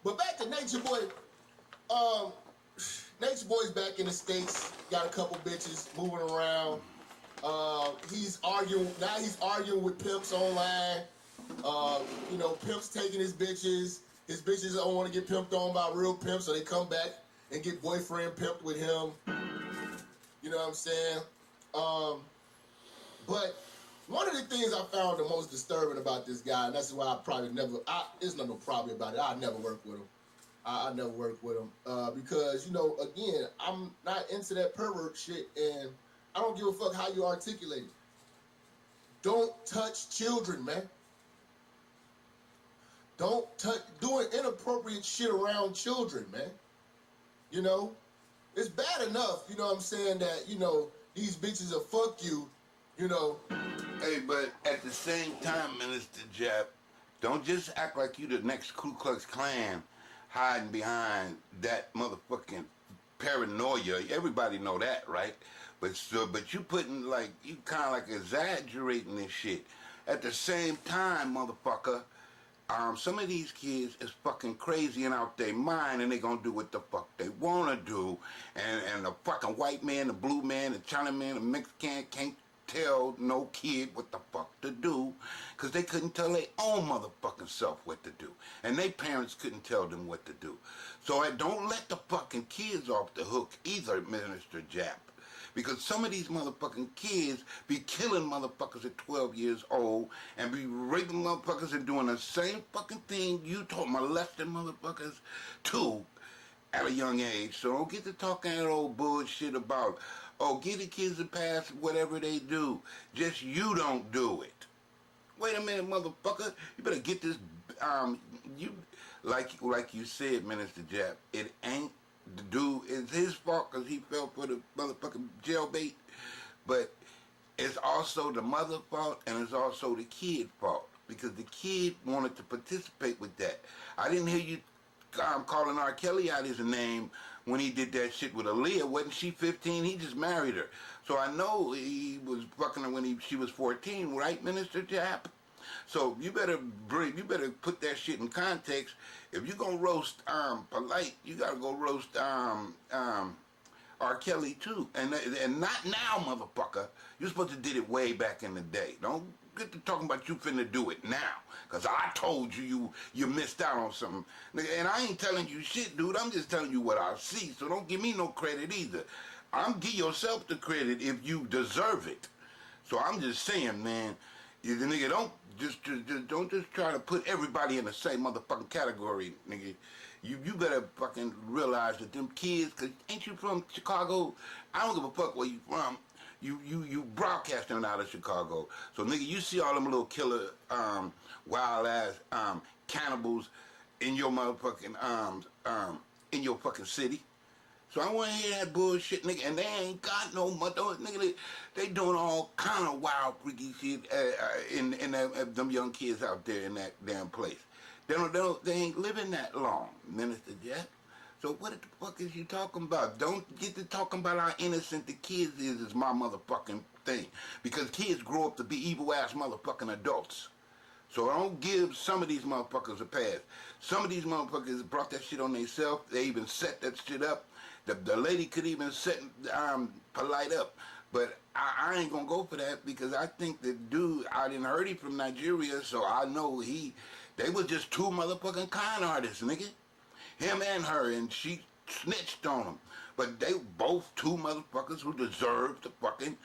But back to Nature Boy. Nature Boy's back in the States. Got a couple bitches moving around. He's arguing with pimps online. You know, pimps taking his bitches. His bitches don't want to get pimped on by real pimps, so they come back and get boyfriend pimped with him. You know what I'm saying? But one of the things I found the most disturbing about this guy, and that's why I probably never, there's no problem about it. I never work with him. I never work with him because, you know, again, I'm not into that pervert shit, and I don't give a fuck how you articulate it. Don't touch children, man. Don't touch, doing inappropriate shit around children, man. You know, it's bad enough, you know what I'm saying, that, you know, these bitches will fuck you, you know. Hey, but at the same time, Minister Jap, don't just act like you the next Ku Klux Klan hiding behind that motherfucking paranoia. Everybody know that, right? But you putting like, you kind of like exaggerating this shit. At the same time, motherfucker, some of these kids is fucking crazy and out their mind, and they gonna do what the fuck they wanna do. And the fucking white man, the blue man, the China man, the Mexican can't tell no kid what the fuck to do, because they couldn't tell their own motherfucking self what to do. And their parents couldn't tell them what to do. So don't let the fucking kids off the hook either, Minister Jap. Because some of these motherfucking kids be killing motherfuckers at 12 years old and be raping motherfuckers and doing the same fucking thing you told molesting motherfuckers too. at a young age. So don't get to talking that old bullshit about, oh, give the kids a pass, whatever they do. Just you don't do it. Wait a minute, motherfucker. You better get this, you, like you said, Minister Jap, it ain't the dude, it's his fault because he fell for the motherfucking jailbait, but it's also the mother's fault and it's also the kid's fault because the kid wanted to participate with that. I didn't hear you calling R. Kelly out his name when he did that shit with Aaliyah. Wasn't she 15? He just married her. So I know he was fucking her when she was 14, right, Minister Jap? So you better put that shit in context. If you're gonna roast Polight, you gotta go roast R. Kelly too. And not now, motherfucker. You're supposed to did it way back in the day. Don't get to talking about you finna do it now. Cause I told you missed out on something. And I ain't telling you shit, dude. I'm just telling you what I see. So don't give me no credit either. Give yourself the credit if you deserve it. So I'm just saying, man, the nigga don't just try to put everybody in the same motherfucking category, nigga. You better fucking realize that them kids, cause ain't you from Chicago? I don't give a fuck where you from. You broadcasting out of Chicago. So nigga, you see all them little killer, wild ass cannibals in your motherfucking in your fucking city. So I want to hear that bullshit, nigga, and they ain't got no mother, nigga. They doing all kind of wild, freaky shit in them young kids out there in that damn place. They ain't living that long, Minister Jet. So what the fuck is you talking about? Don't get to talking about how innocent the kids is my motherfucking thing. Because kids grow up to be evil-ass motherfucking adults. So don't give some of these motherfuckers a pass. Some of these motherfuckers brought that shit on themselves. They even set that shit up. The lady could even set Polight up. But I ain't gonna go for that because I think the dude, I didn't heard him from Nigeria, so I know they was just two motherfucking con artists, nigga. Him and her, and she snitched on him. But they both two motherfuckers who deserved to fucking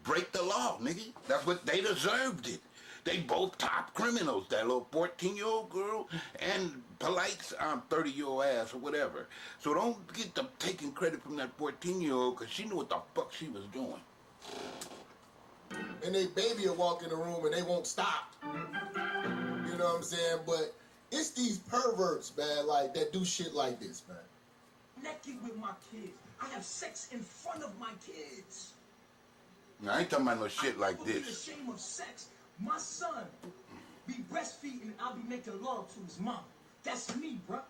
break the law, nigga. That's what they deserved it. They both top criminals, that little 14-year-old girl and Polight's 30-year-old ass or whatever. So don't get them taking credit from that 14-year-old because she knew what the fuck she was doing. And they baby will walk in the room and they won't stop. You know what I'm saying? But it's these perverts, man, like that do shit like this, man. Naked with my kids. I have sex in front of my kids. Now, I ain't talking about no shit like Be this. ashamed of sex. My son be breastfeeding, I'll be making love to his mom. That's me, bruh.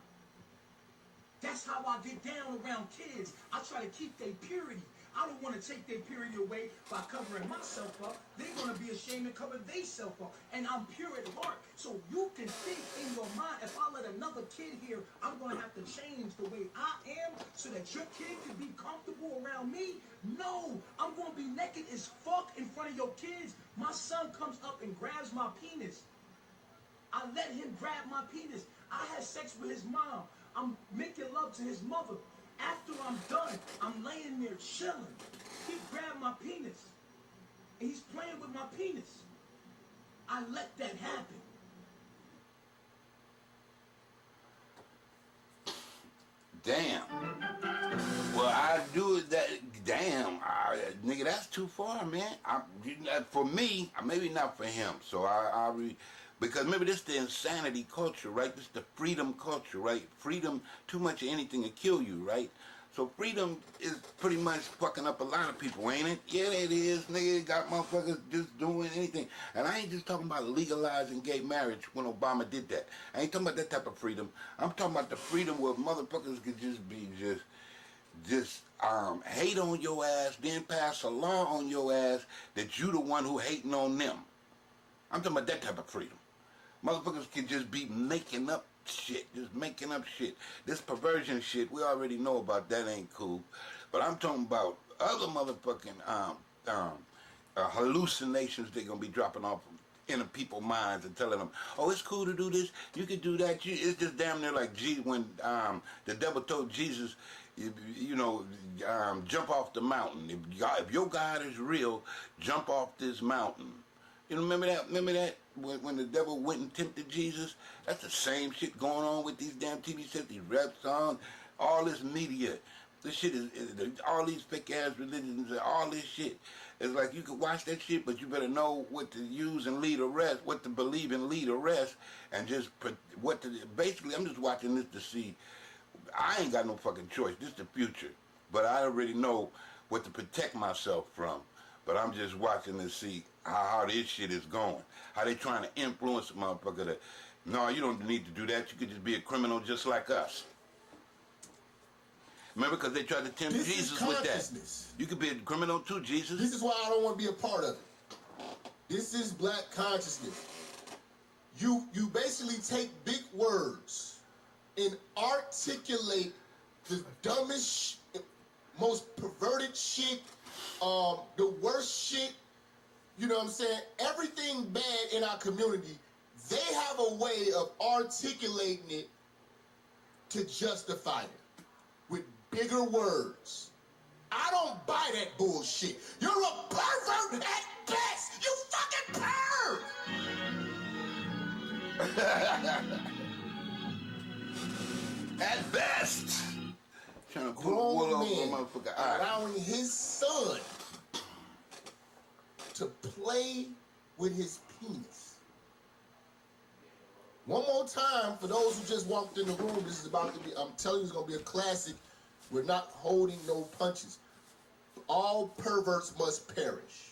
That's how I get down around kids. I try to keep their purity. I don't want to take their purity away by covering myself up. They're going to be ashamed to cover themselves up. And I'm pure at heart. So you can think in your mind, if I let another kid here, I'm going to have to change the way I am so that your kid can be comfortable around me. No, I'm going to be naked as fuck in front of your kids. My son comes up and grabs my penis. I let him grab my penis. I had sex with his mom. I'm making love to his mother. After I'm done, I'm laying there chilling. He grabbed my penis. And he's playing with my penis. I let that happen. Damn. Well, I do it that. Damn, nigga, that's too far, man. For me, maybe not for him. So because maybe this is the insanity culture, right? This is the freedom culture, right? Freedom, too much of anything will kill you, right? So freedom is pretty much fucking up a lot of people, ain't it? Yeah, it is, nigga. Got motherfuckers just doing anything. And I ain't just talking about legalizing gay marriage when Obama did that. I ain't talking about that type of freedom. I'm talking about the freedom where motherfuckers could just be just hate on your ass, then pass a law on your ass that you the one who hating on them. I'm talking about that type of freedom. Motherfuckers can just be making up shit, just making up shit. This perversion shit, we already know about, that ain't cool. But I'm talking about other motherfucking hallucinations they're gonna be dropping off in people's minds and telling them, oh, it's cool to do this, you can do that. It's just damn near like when the devil told Jesus, jump off the mountain. If your God is real, jump off this mountain. You know, remember that? When the devil went and tempted Jesus? That's the same shit going on with these damn TV sets, these rap songs. All this media, this shit is all these fake ass religions and all this shit. It's like you can watch that shit, but you better know what to use and lead the rest, what to believe and lead the rest, and just what to. Basically, I'm just watching this to see. I ain't got no fucking choice. This is the future, but I already know what to protect myself from. But I'm just watching to see how this shit is going. How they trying to influence a motherfucker that, no, you don't need to do that. You could just be a criminal just like us. Remember, because they tried to tempt This Jesus is with that. consciousness. You could be a criminal too, Jesus. This is why I don't want to be a part of it. This is black consciousness. You basically take big words and articulate the dumbest, most perverted shit, the worst shit. You know what I'm saying? Everything bad in our community, they have a way of articulating it to justify it with bigger words. I don't buy that bullshit. You're a pervert at best. You fucking perv. At best. Trying to put Grown wool over man my motherfucker eye. allowing his son to play with his penis. One more time, for those who just walked in the room, this is about to be, I'm telling you, it's going to be a classic. We're not holding no punches. All perverts must perish.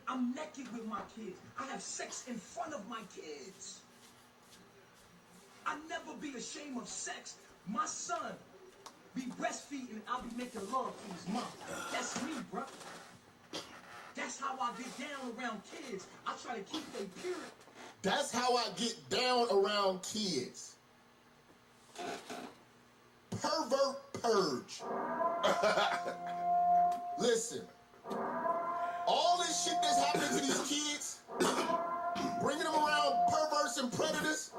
I'm naked with my kids. I have sex in front of my kids. I never be ashamed of sex. My son be breastfeeding, I'll be making love to his mom. That's me, bro. That's how I get down around kids. I try to keep their purity. That's how I get down around kids. Pervert purge. Listen, all this shit that's happening to these kids, bringing them around perverts and predators,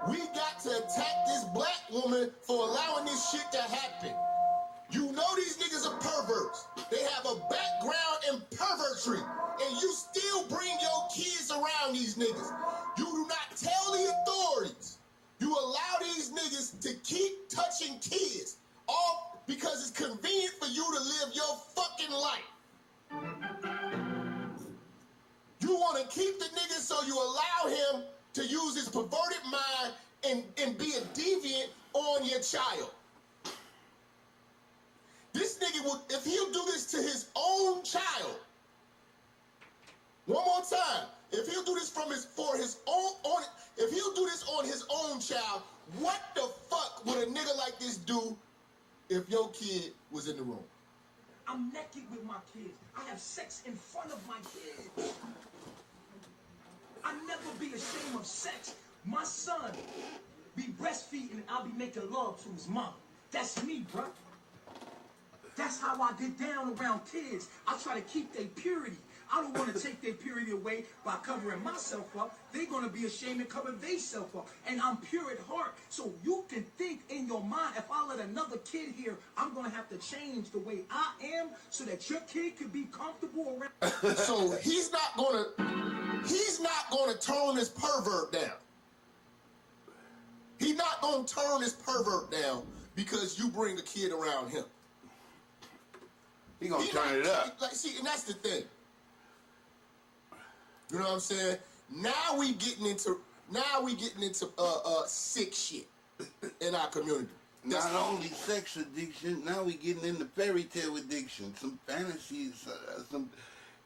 we got to attack this black woman for allowing this shit to happen. You know these niggas are perverts. They have a background in pervertry, and you still bring your kids around these niggas. You do not tell the authorities. You allow these niggas to keep touching kids, all because it's convenient for you to live your fucking life. You want to keep the nigga so you allow him to use his perverted mind and be a deviant on your child. This nigga will, if he'll do this to his own child, one more time, if he'll do this if he'll do this on his own child, what the fuck would a nigga like this do if your kid was in the room? I'm naked with my kids. I have sex in front of my kids. I never be ashamed of sex. My son be breastfeeding, I'll be making love to his mom. That's me, bro. That's how I get down around kids. I try to keep their purity. I don't want to take their purity away by covering myself up. They're going to be ashamed and cover themselves up. And I'm pure at heart. So you can think in your mind, if I let another kid here, I'm going to have to change the way I am so that your kid can be comfortable around. So he's not gonna turn this pervert down. He's not gonna turn this pervert down because you bring a kid around him. He gonna turn it up. Like, see, and that's the thing. You know what I'm saying? Now we getting into sick shit in our community. Not only sex addiction, now we getting into fairy tale addiction, some fantasies, some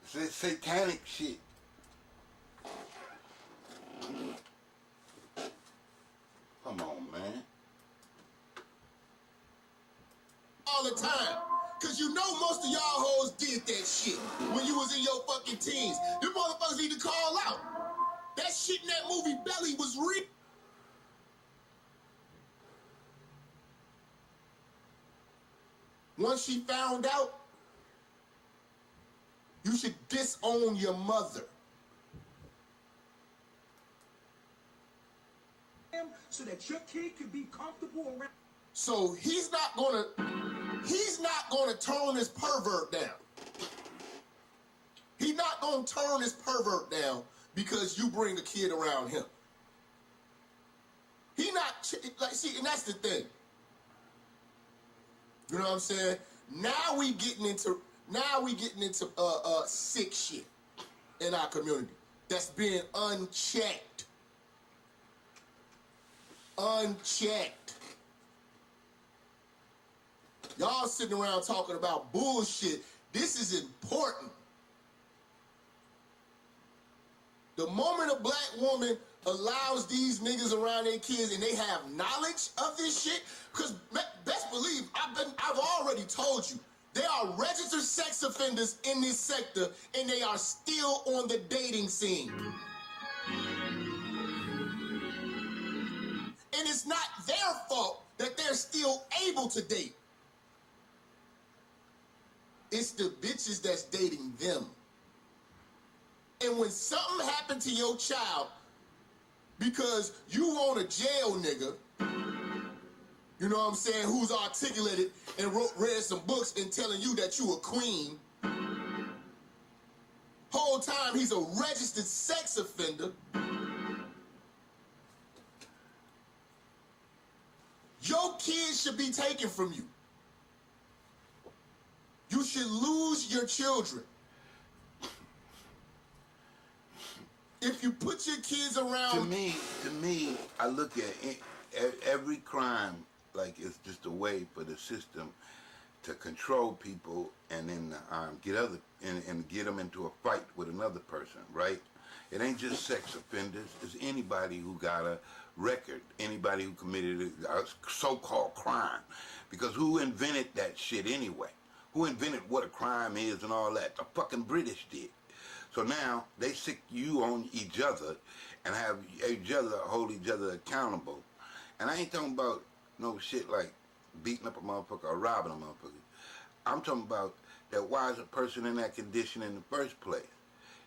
satanic shit. Come on, man. All the time. Cause you know most of y'all hoes did that shit when you was in your fucking teens. Them motherfuckers need to call out. That shit in that movie Belly was real. Once she found out, you should disown your mother. So that your kid can be comfortable around. So he's not gonna turn this pervert down. He's not gonna turn this pervert down because you bring a kid around him. He not, like, see, and that's the thing. You know what I'm saying? Now we getting into sick shit in our community that's being unchecked. Unchecked. Y'all sitting around talking about bullshit. This is important. The moment a black woman allows these niggas around their kids and they have knowledge of this shit, because best believe, I've already told you, there are registered sex offenders in this sector and they are still on the dating scene. And it's not their fault that they're still able to date. It's the bitches that's dating them. And when something happened to your child because you want a jail nigga, you know what I'm saying, who's articulated and read some books and telling you that you a queen, whole time he's a registered sex offender, your kids should be taken from you. You should lose your children. If you put your kids around... To me, I look at every crime like it's just a way for the system to control people and then get them into a fight with another person, right? It ain't just sex offenders. It's anybody who got a record, anybody who committed a so-called crime. Because who invented that shit anyway? Who invented what a crime is and all that? The fucking British did. So now they sick you on each other and have each other hold each other accountable. And I ain't talking about no shit like beating up a motherfucker or robbing a motherfucker. I'm talking about that why is a person in that condition in the first place?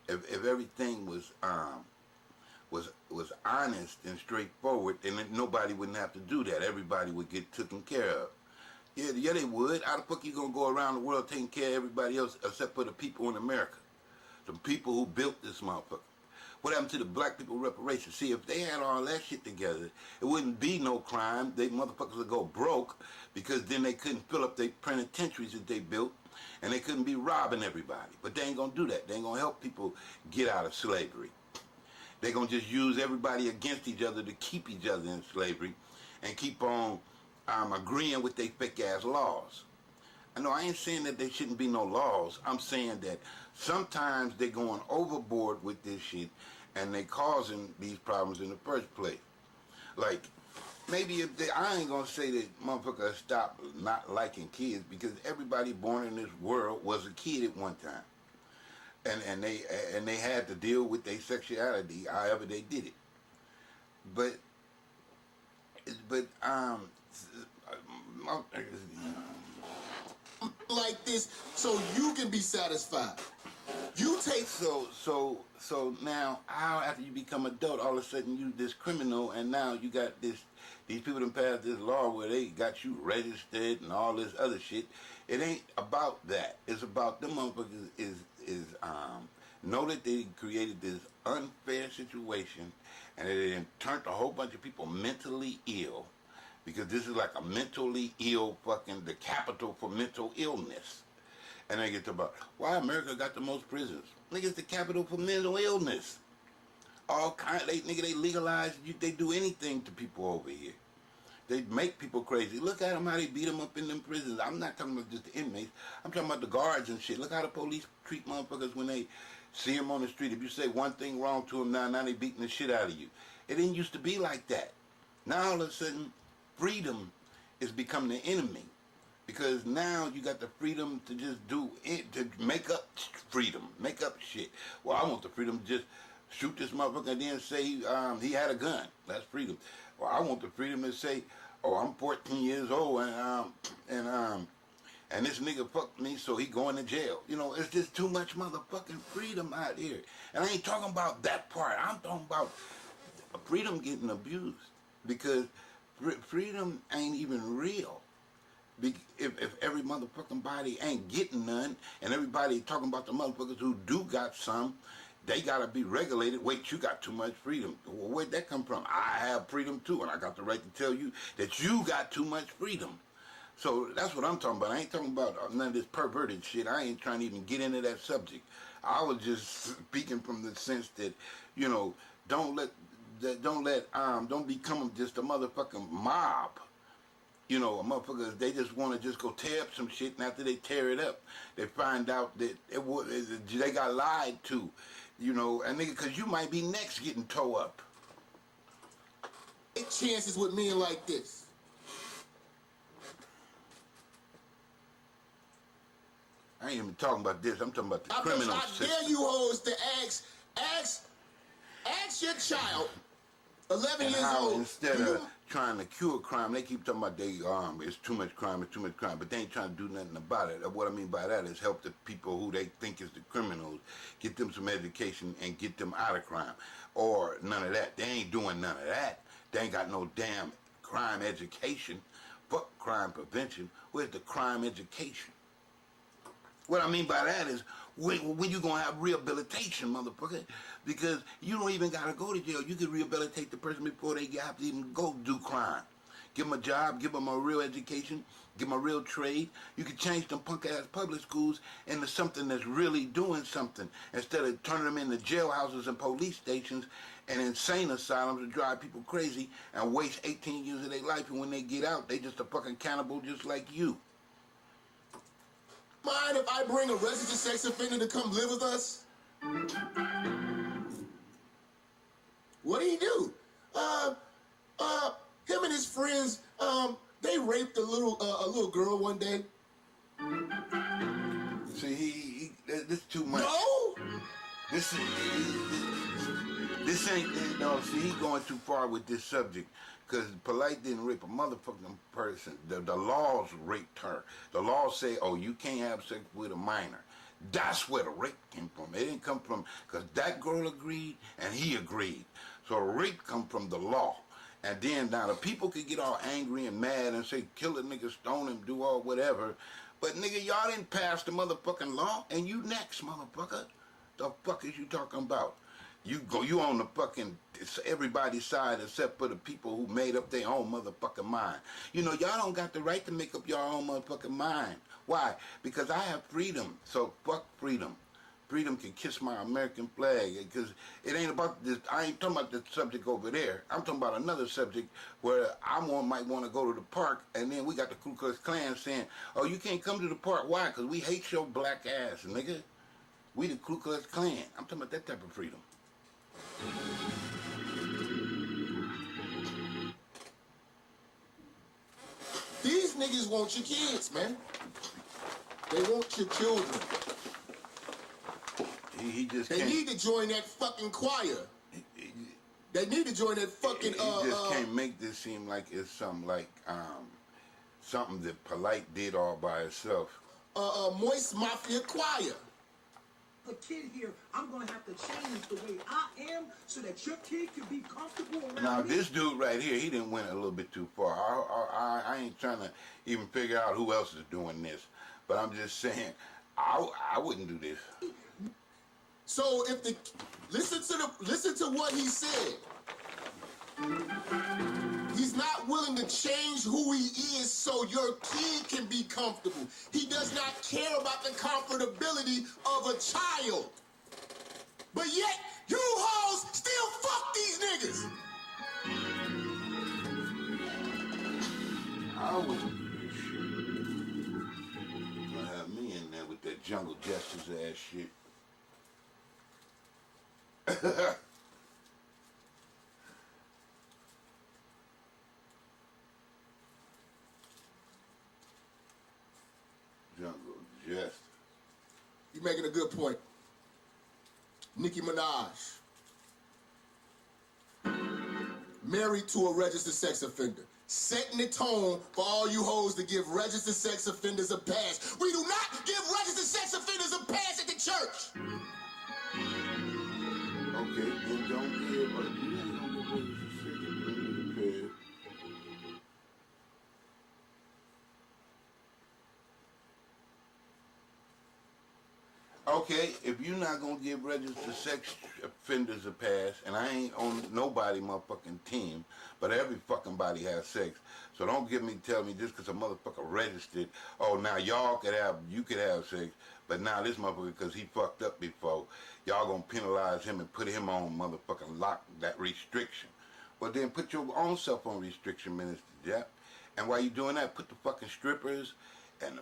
If everything was honest and straightforward, then nobody wouldn't have to do that. Everybody would get taken care of. Yeah, they would. How the fuck you gonna go around the world taking care of everybody else except for the people in America? The people who built this motherfucker. What happened to the black people reparations? See, if they had all that shit together, it wouldn't be no crime. They motherfuckers would go broke because then they couldn't fill up their penitentiaries that they built and they couldn't be robbing everybody. But they ain't gonna do that. They ain't gonna help people get out of slavery. They gonna just use everybody against each other to keep each other in slavery and keep on agreeing with their fake ass laws. I know I ain't saying that there shouldn't be no laws. I'm saying that sometimes they're going overboard with this shit and they causing these problems in the first place. Like, maybe if they, I ain't gonna say that motherfuckers stop not liking kids because everybody born in this world was a kid at one time. And they had to deal with their sexuality however they did it. But like this so you can be satisfied. You take... So now, how after you become adult, all of a sudden you this criminal, and now you got these people that passed this law where they got you registered and all this other shit. It ain't about that. It's about them motherfuckers know that they created this unfair situation and it turned a whole bunch of people mentally ill. Because this is like a mentally ill fucking, the capital for mental illness. And they get to about, why America got the most prisons? Nigga, it's the capital for mental illness. All kind, they legalize, they do anything to people over here. They make people crazy. Look at them, how they beat them up in them prisons. I'm not talking about just the inmates. I'm talking about the guards and shit. Look how the police treat motherfuckers when they see them on the street. If you say one thing wrong to them now they beating the shit out of you. It didn't used to be like that. Now all of a sudden, freedom is becoming the enemy because now you got the freedom to just do it, to make up freedom, make up shit. Well, I want the freedom to just shoot this motherfucker and then say he had a gun. That's freedom. Well, I want the freedom to say, oh, I'm 14 years old and this nigga fucked me, so he going to jail. You know, it's just too much motherfucking freedom out here. And I ain't talking about that part. I'm talking about freedom getting abused because freedom ain't even real. If every motherfucking body ain't getting none, and everybody talking about the motherfuckers who do got some, they gotta be regulated. Wait, you got too much freedom. Well, where'd that come from? I have freedom too, and I got the right to tell you that you got too much freedom. So that's what I'm talking about. I ain't talking about none of this perverted shit. I ain't trying to even get into that subject. I was just speaking from the sense that, you know, don't become just a motherfucking mob. You know, motherfuckers, they just want to just go tear up some shit, and after they tear it up, they find out that they got lied to, you know, and nigga, because you might be next getting tore up. Take chances with men like this. I ain't even talking about this. I'm talking about the criminal system. I dare you hoes to ask your child, 11 years old. Instead of trying to cure crime, they keep talking about it's too much crime, but they ain't trying to do nothing about it. What I mean by that is help the people who they think is the criminals, get them some education and get them out of crime. Or none of that. They ain't doing none of that. They ain't got no damn crime education. Fuck crime prevention. Where's the crime education? What I mean by that is, when you gonna have rehabilitation, motherfucker? Because you don't even gotta go to jail. You can rehabilitate the person before they have to even go do crime. Give them a job, give them a real education, give them a real trade. You can change them punk-ass public schools into something that's really doing something, instead of turning them into jailhouses and police stations and insane asylums to drive people crazy and waste 18 years of their life, and when they get out, they just a fucking cannibal just like you. Mind if I bring a registered sex offender to come live with us? What did he do? Him and his friends, they raped a little girl one day. See, this is too much. No? This ain't, no, see, he going too far with this subject. Because Polight didn't rape a motherfucking person. The laws raped her. The laws say, oh, you can't have sex with a minor. That's where the rape came from. It didn't come from, because that girl agreed and he agreed. So rape come from the law. And then now the people could get all angry and mad and say, kill a nigga, stone him, do all whatever. But nigga, y'all didn't pass the motherfucking law, and you next, motherfucker. The fuck is you talking about? You on the fucking, it's everybody's side except for the people who made up their own motherfucking mind. You know, y'all don't got the right to make up your own motherfucking mind. Why? Because I have freedom, so fuck freedom. Freedom can kiss my American flag, because it ain't about this. I ain't talking about the subject over there. I'm talking about another subject where might want to go to the park, and then we got the Ku Klux Klan saying, oh, you can't come to the park. Why? Because we hate your black ass, nigga. We the Ku Klux Klan. I'm talking about that type of freedom. These niggas want your kids, man. They want your children. He just They need to join that fucking choir. They need to join that fucking He just can't make this seem like it's something like something that Polight did all by itself. Moist Mafia choir. The kid here, I'm gonna have to change the way I am so that your kid can be comfortable around Now me. this dude right here, he didn't went a little bit too far. I ain't trying to even figure out who else is doing this, but I'm just saying, I wouldn't do this. So if the listen to what he said. He's not willing to change who he is so your kid can be comfortable. He does not care about the comfortability of a child. But yet, you hoes still fuck these niggas. I wouldn't do this shit. Gonna have me in there with that jungle justice ass shit. Jungle justice. You're making a good point. Nicki Minaj. Married to a registered sex offender. Setting the tone for all you hoes to give registered sex offenders a pass. We do not give registered sex offenders a pass at the church. Okay, then don't care, but you ain't gonna get ready to say it. Okay, if you're not gonna give registered sex offenders a pass, and I ain't on nobody motherfucking team, but every fucking body has sex. So don't tell me just because a motherfucker registered, oh now you could have sex, but now this motherfucker because he fucked up before, y'all gonna penalize him and put him on motherfucking lock, that restriction. Well then put your own self on restriction, Minister Jap. And while you doing that, put the fucking strippers and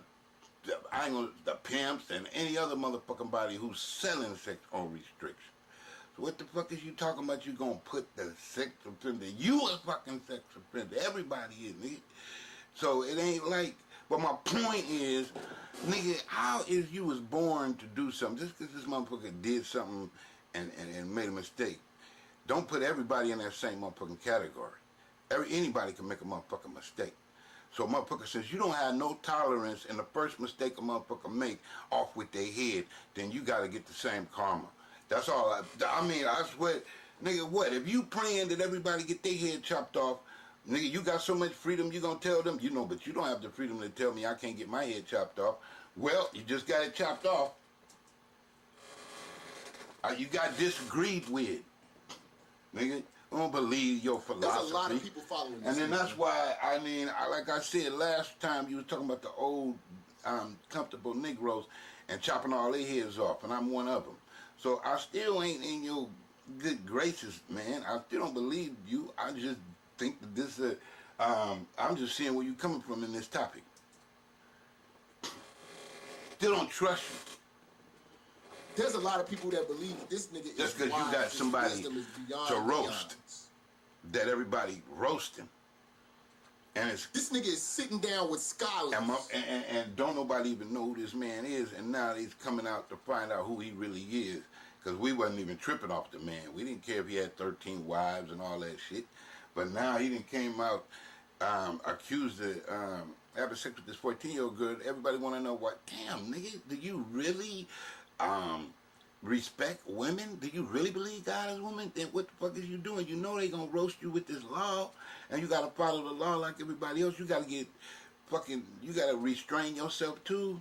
the pimps and any other motherfucking body who's selling sex on restriction. So what the fuck is you talking about? You gonna put the sex offender? You a fucking sex offender. Everybody is, nigga. So it ain't like. But my point is, nigga, how is you was born to do something just because this motherfucker did something and made a mistake? Don't put everybody in that same motherfucking category. Anybody can make a motherfucking mistake. So motherfucker, since you don't have no tolerance and the first mistake a motherfucker make off with their head, then you gotta get the same karma. That's all I mean, I swear, nigga, what? If you praying that everybody get their head chopped off, nigga, you got so much freedom, you gonna tell them, but you don't have the freedom to tell me I can't get my head chopped off. Well, you just got it chopped off. You got disagreed with, nigga. I don't believe your philosophy. There's a lot of people following this. And then that's why, like I said last time, you was talking about the old comfortable Negroes and chopping all their heads off, and I'm one of them. So I still ain't in your good graces, man. I still don't believe you. I just think that this I'm just seeing where you coming from in this topic. Still don't trust you. There's a lot of people that believe this nigga is just because you got somebody to roast, that everybody roast him. And this nigga is sitting down with scholars. And don't nobody even know who this man is, and now he's coming out to find out who he really is. Because we wasn't even tripping off the man. We didn't care if he had 13 wives and all that shit. But now he done came out, accused of having sex with this 14-year-old girl. Everybody want to know what, damn, nigga, do you really respect women? Do you really believe God is woman? Then what the fuck is you doing? You know they gonna roast you with this law, and you gotta follow the law like everybody else. You gotta you gotta restrain yourself too.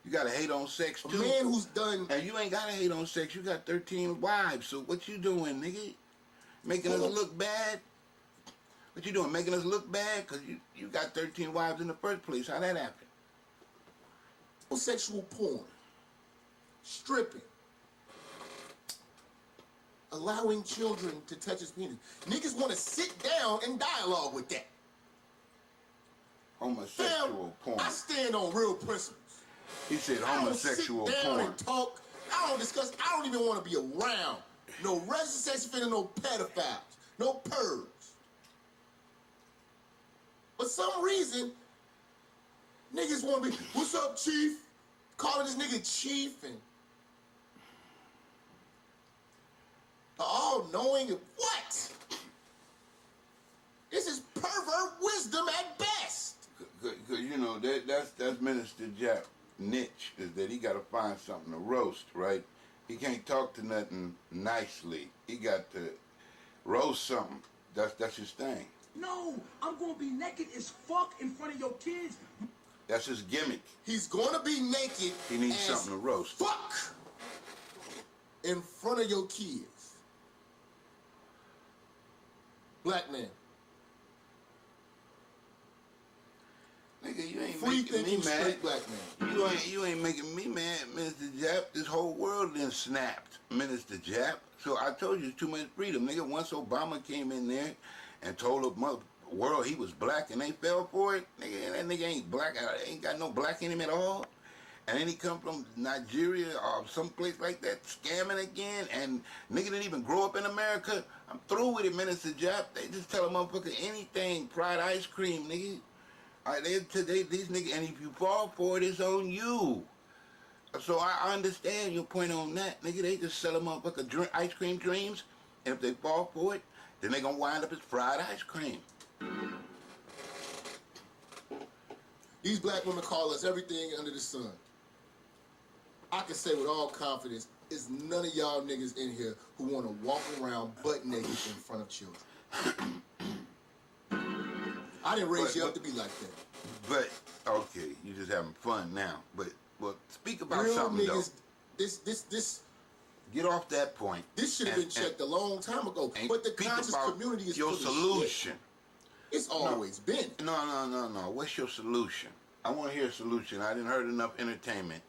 You gotta hate on sex too. A man who's done... And you ain't gotta hate on sex. You got 13 wives, so what you doing, nigga? Making us look bad? What you doing, making us look bad? Because you got 13 wives in the first place. How that happen? Sexual porn, stripping, allowing children to touch his penis. Niggas want to sit down and dialogue with that. Homosexual porn. I stand on real principles. He said homosexual porn. I don't sit down and talk. I don't discuss. I don't even want to be around no registered sex offender, no pedophiles, no pervs. For some reason, niggas want to be, what's up, chief? Calling this nigga chief and all knowing of what? This is pervert wisdom at best. Cause you know that's Minister Jap niche, is that he got to find something to roast, right? He can't talk to nothing nicely. He got to roast something. That's his thing. No, I'm gonna be naked as fuck in front of your kids. That's his gimmick. He's gonna be naked. He needs something to roast. Fuck in front of your kids. Black man. Nigga, you ain't Free making me thinking mad. straight black man. You ain't making me mad, Minister Jap. This whole world then snapped, Minister Jap. So I told you, it's too much freedom, nigga. Once Obama came in there and told the world he was black and they fell for it, nigga, that nigga ain't black. Ain't got no black in him at all. And then he come from Nigeria or someplace like that, scamming again, and nigga didn't even grow up in America. I'm through with it, Minister Jap. They just tell a motherfucker anything, fried ice cream, nigga. All right, these niggas, and if you fall for it, it's on you. So I understand your point on that, nigga. They just sell a motherfucker ice cream dreams, and if they fall for it, then they gonna wind up as fried ice cream. These black women call us everything under the sun. I can say with all confidence, it's none of y'all niggas in here who want to walk around butt naked in front of children. I didn't raise you up to be like that. But, okay, you just having fun now. But Well, speak about Real something niggas, though. this Get off that point. This should have been checked a long time ago. And But the speak conscious about community is your full of solution. shit. It's always been. No. What's your solution? I want to hear a solution. I didn't heard enough entertainment.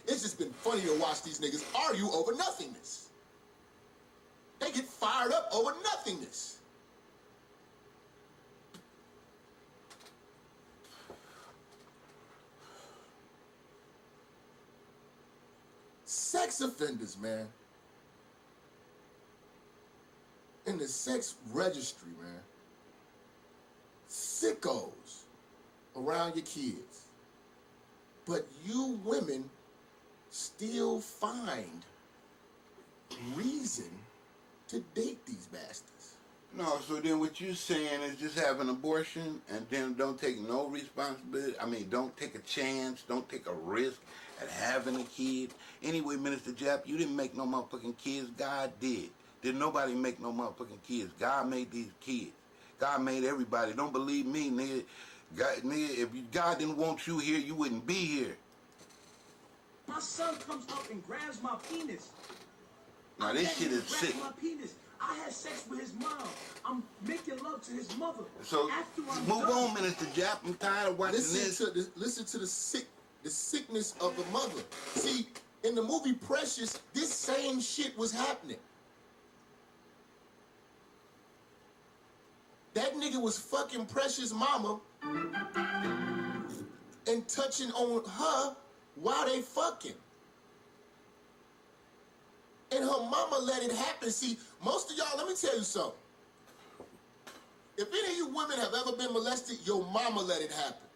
It's just been funny to watch these niggas argue over nothingness. They get fired up over nothingness. Sex offenders, man. In the sex registry, man. Sickos around your kids. But you women still find reason to date these bastards. No, so then what you saying is just have an abortion and then don't take no responsibility. I mean, don't take a chance, don't take a risk at having a kid. Anyway, Minister Jap, you didn't make no motherfucking kids. God did. Did nobody make no motherfucking kids? God made these kids. God made everybody. Don't believe me, nigga. If God didn't want you here, you wouldn't be here. My son comes up and grabs my penis. Now this shit is sick. My penis. I had sex with his mom. I'm making love to his mother. So after I'm move done, on, Minister Jap. I'm tired of watching this. Listen to the sickness of the mother. See, in the movie Precious, this same shit was happening. That nigga was fucking Precious mama and touching on her while they fucking. And her mama let it happen. See, most of y'all, let me tell you something. If any of you women have ever been molested, your mama let it happen.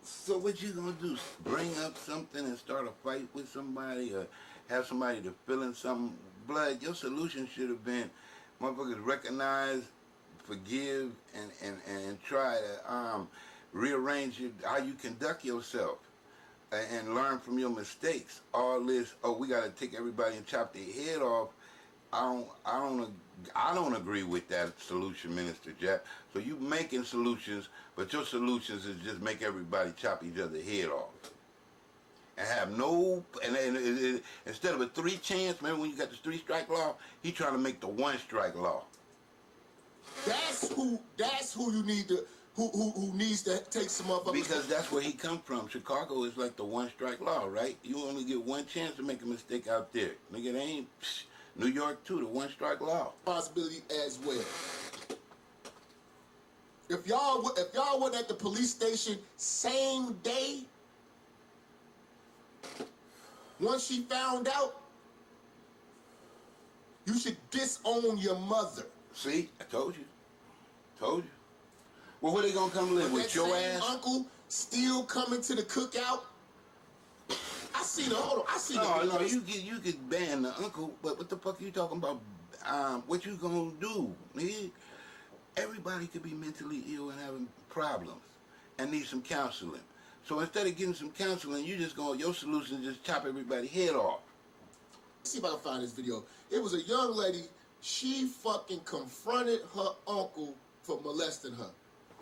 So what you gonna do? Bring up something and start a fight with somebody or have somebody to fill in some blood? Your solution should have been motherfuckers recognize, forgive, and try to rearrange how you conduct yourself and learn from your mistakes. All this, oh, we gotta take everybody and chop their head off. I don't agree with that solution, Minister Jack. So you making solutions, but your solutions is just make everybody chop each other's head off. And have no, and instead of a 3 chance, remember when you got the 3 strike law? He trying to make the 1 strike law. That's who you need to, who needs to take some motherfuckers. Because that's where he come from. Chicago is like the 1 strike law, right? You only get 1 chance to make a mistake out there. Nigga, they ain't, New York too, the 1 strike law. Responsibility as well. If y'all went at the police station same day, once she found out, you should disown your mother. See, I told you. Told you. Well, where they gonna come live? With your ass? Uncle still coming to the cookout. I see the, hold on, I see No, the. you could ban the uncle, but what the fuck are you talking about? What you gonna do, nigga? Everybody could be mentally ill and having problems and need some counseling. So instead of getting some counseling, you just go, your solution is just chop everybody's head off. Let's see if I can find this video. It was a young lady, she fucking confronted her uncle for molesting her.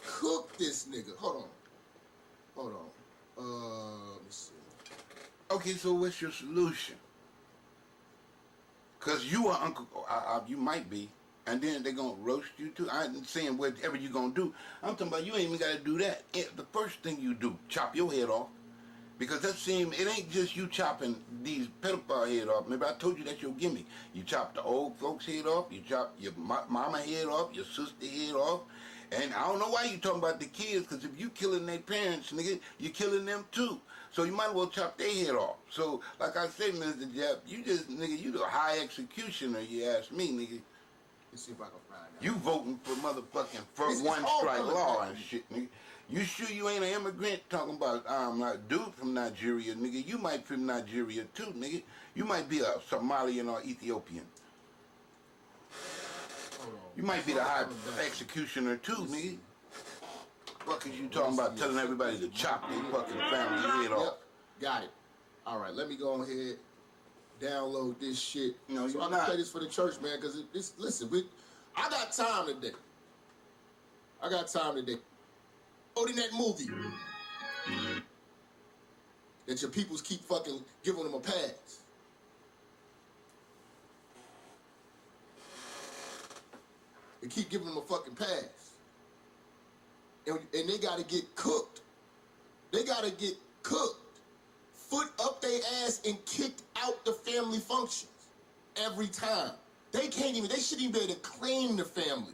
Cook this nigga. Hold on. Let me see. Okay, so what's your solution? Because you are uncle, you might be, and then they're going to roast you too. I ain't saying whatever you going to do. I'm talking about you ain't even got to do that. The first thing you do, chop your head off. Because it ain't just you chopping these pedophile head off. Maybe I told you that's your gimmick. You chop the old folks' head off, you chop your mama head off, your sister head off. And I don't know why you talking about the kids, because if you killing their parents, nigga, you killing them too. So you might as well chop their head off. So, like I said, Mr. Jeff, you just, nigga, you the high executioner, you ask me, nigga. Let's see if I can find out. You voting for motherfucking first 1 strike law and shit, nigga. You sure you ain't an immigrant talking about like dude from Nigeria, nigga? You might be from Nigeria too, nigga. You might be a Somalian or Ethiopian. You might be the high executioner too, nigga. Fuck is you talking about telling everybody to chop their fucking family head off? Yep, got it. All right, let me go ahead, download this shit. No, so you're I can not. play this for the church, man, because listen, I got time today. Oh, in that movie. that your peoples keep fucking giving them a pass. They keep giving them a fucking pass. And they gotta get cooked. They gotta get cooked. Foot up their ass and kicked out the family functions. Every time. They shouldn't even be able to claim the family.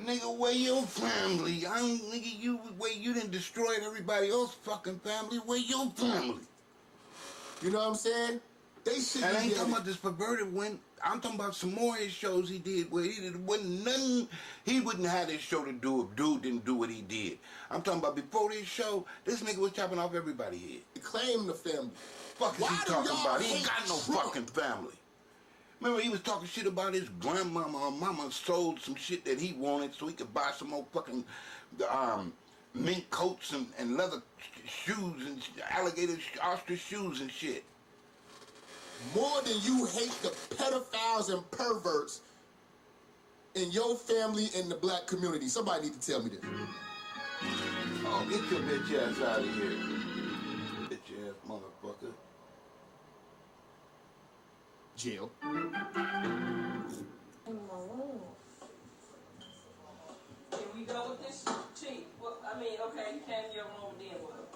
Nigga, where your family? Where you done destroyed everybody else's fucking family, where your family? You know what I'm saying? They should And I be ain't able talking about this perverted one. I'm talking about some more of his shows he did where wasn't nothing. He wouldn't have this show to do if dude didn't do what he did. I'm talking about before this show, this nigga was chopping off everybody's head. to claim the family. Fuck is Why he do talking y'all about? He ain't hate got no Trump? fucking family. Remember, he was talking shit about his grandmama or mama sold some shit that he wanted so he could buy some more fucking mink coats and leather shoes and alligator ostrich shoes and shit. More than you hate the pedophiles and perverts in your family and the black community. Somebody need to tell me this. Oh, get your bitch ass out of here. Bitch ass motherfucker. Jill. In my room. Can we go with this, Chief? Well, I mean, okay, you came in your room, then what?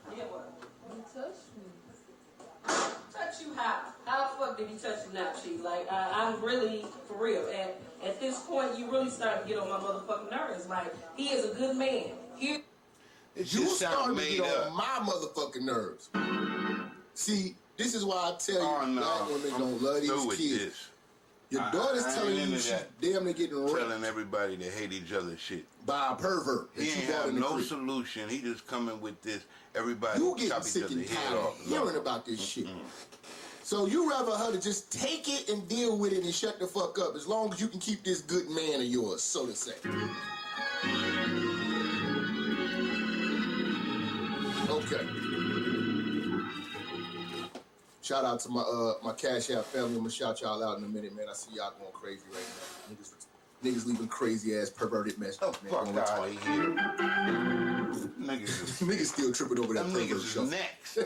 Then what? You touched me. Touch you how? How the fuck did he touch you now, Chief? Like, I'm really, for real, at this point, you really starting to get on my motherfucking nerves. Like, he is a good man. It You just sound starting to made get up. on my motherfucking nerves. See, this is why I tell you Oh, no. black women I'm don't love through these with kids. this. Your I daughter's ain't telling you into she's that. damn near getting raped Telling everybody to hate each other shit. by a pervert that He you ain't brought have in the no crib. solution. He just coming with this. Everybody You getting chop each sick other's and head tired of off. hearing about this shit. So you rather her to just take it and deal with it and shut the fuck up as long as you can keep this good man of yours, so to say. Okay. Shout out to my Cash App family. I'm gonna shout y'all out in a minute, man. I see y'all going crazy right now. Niggas leaving crazy ass perverted messages, Oh, man. fuck Going out retarded. of here. Niggas, Niggas still tripping over that them pervert niggas is shuffle. next.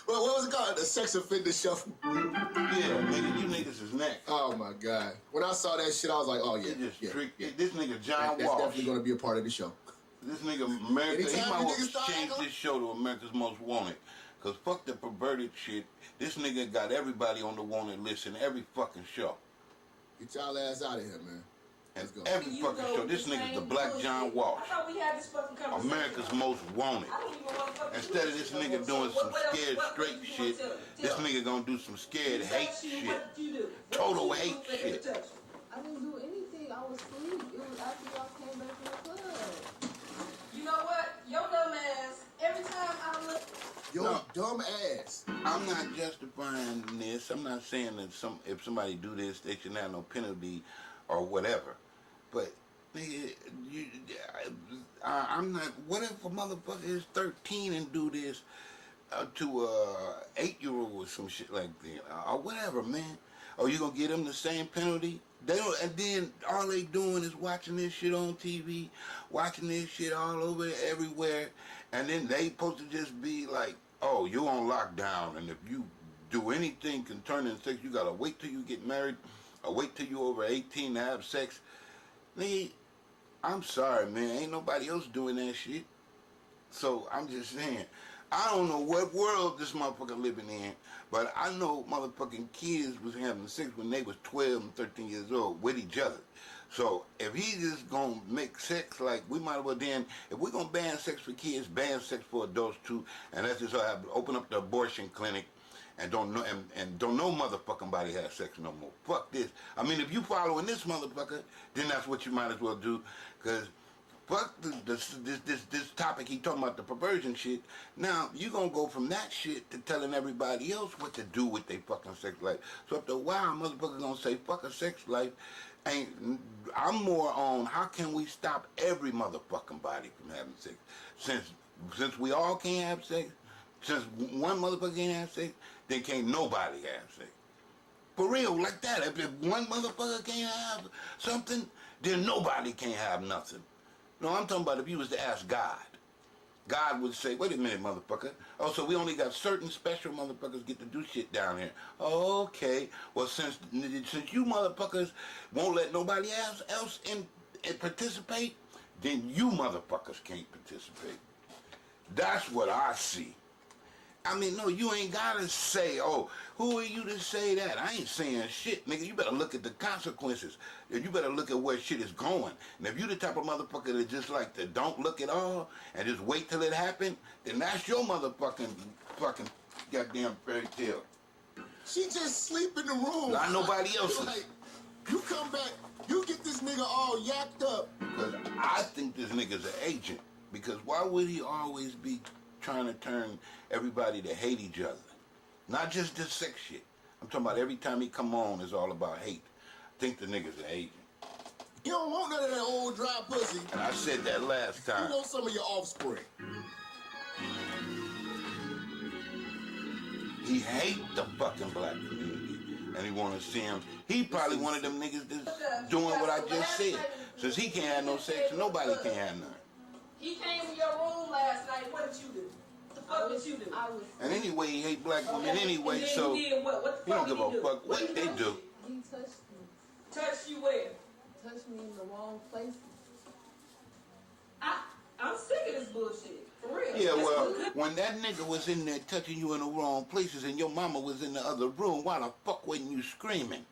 Well, what was it called? The sex offender shuffle. Yeah, nigga, you niggas is next. Oh my God! When I saw that shit, I was like, oh yeah, He just yeah, tricked yeah. this nigga John That's Walsh. definitely gonna be a part of the show. This nigga America, he Anytime might you well niggas start change acting this show to America's Most Wanted. Cause fuck the perverted shit. This nigga got everybody on the wanted list in every fucking show. Get y'all ass out of here, man. And Let's go. every You fucking go show. with This the nigga's the same Black bullshit. John Walsh. I thought we had this fucking conversation. America's Most Wanted. I don't even want to fucking Instead of do this no nigga more. doing So some what else- scared what straight you shit, wanna tell this me? nigga gonna do some scared Touch hate you, shit. What did you do? What Total did you hate do for him to shit. touch you? I didn't do anything. I was asleep. It was after y'all came back from the club. You know what? Your dumb ass, every time I look... Yo, No. dumb ass. I'm not justifying this. I'm not saying that if somebody do this, they should have no penalty or whatever. But nigga, I'm not. What if a motherfucker is 13 and do this to a 8-year-old or some shit like that, or whatever, man? Or you gonna give them the same penalty? They don't. And then all they doing is watching this shit on TV, watching this shit all over everywhere, and then they supposed to just be like, oh, you on lockdown, and if you do anything concerning sex, you gotta wait till you get married, or wait till you over 18 to have sex. Nigga, I'm sorry, man. Ain't nobody else doing that shit. So I'm just saying, I don't know what world this motherfucker living in, but I know motherfucking kids was having sex when they was 12 and 13 years old with each other. So if he just gonna make sex, like, we might as well then, if we're gonna ban sex for kids, ban sex for adults too, and let's just open up the abortion clinic and don't know and don't know motherfucking body have sex no more. Fuck this. I mean, if you following this motherfucker, then that's what you might as well do, cause fuck this topic he talking about, the perversion shit. Now you gonna go from that shit to telling everybody else what to do with their fucking sex life. So after a while, motherfucker gonna say fuck a sex life. I'm more on how can we stop every motherfucking body from having sex? Since we all can't have sex, since one motherfucker can't have sex, then can't nobody have sex. For real, like that. If one motherfucker can't have something, then nobody can't have nothing. No, I'm talking about if you was to ask God, God would say, wait a minute, motherfucker. Oh, so we only got certain special motherfuckers get to do shit down here. Okay. Well, since you motherfuckers won't let nobody else in participate, then you motherfuckers can't participate. That's what I see. I mean, no, you ain't gotta say, oh, who are you to say that? I ain't saying shit, nigga. You better look at the consequences. You better look at where shit is going. And if you the type of motherfucker that just like to don't look at all and just wait till it happen, then that's your fucking goddamn fairy tale. She just sleep in the room. Not nobody else's. Like, you come back, you get this nigga all yacked up. Because I think this nigga's an agent. Because why would he always be trying to turn everybody to hate each other? Not just this sex shit. I'm talking about every time he come on, it's all about hate. I think the nigga's an agent. You don't want none of that old dry pussy. And I said that last time. You want some of your offspring. He hate the fucking black community. And he want to see him. He probably one of them niggas that's doing what I just said. Since he can't have no sex, nobody can have none. He came in your room last night. What did you do? What the fuck did you do? And anyway, he hate black women anyway, and so he he did what? What the don't fuck give did he a do? fuck what they do. He touched me. Touched you where? Touched me in the wrong places. I'm sick of this bullshit. For real. Yeah, This well, was good. when that nigga was in there touching you in the wrong places and your mama was in the other room, why the fuck wasn't you screaming?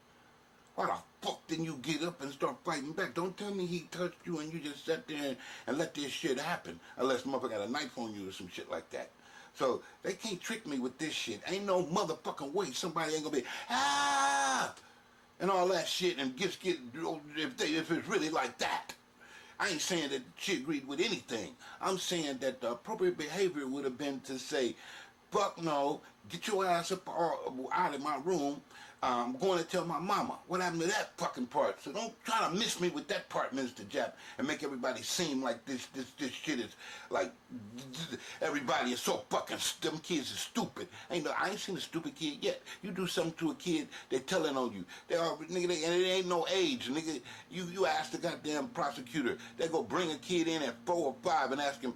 Why the fuck didn't you get up and start fighting back? Don't tell me he touched you and you just sat there and let this shit happen. Unless motherfucker got a knife on you or some shit like that. So they can't trick me with this shit. Ain't no motherfucking way somebody ain't gonna be, ah, and all that shit and just get, if it's really like that. I ain't saying that she agreed with anything. I'm saying that the appropriate behavior would have been to say, fuck no, get your ass up out of my room. I'm going to tell my mama. What happened to that fucking part? So don't try to miss me with that part, Mr. Jap, and make everybody seem like this shit is like, everybody is so fucking, them kids are stupid. I ain't seen a stupid kid yet. You do something to a kid, they're telling on you. They are, nigga, and it ain't no age, nigga. You ask the goddamn prosecutor, they go bring a kid in at 4 or 5 and ask him,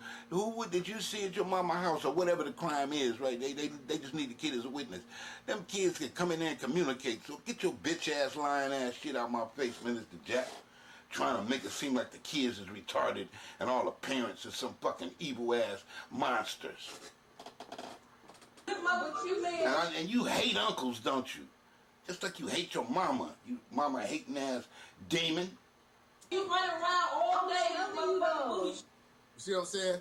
did you see at your mama's house or whatever the crime is, right? They just need the kid as a witness. Them kids can come in there and communicate. So get your bitch ass lying ass shit out my face, Mr. Jack. Trying to make it seem like the kids is retarded and all the parents are some fucking evil ass monsters. And you hate uncles, don't you? Just like you hate your mama. You mama hating ass demon. You running around all day. You see what I'm saying?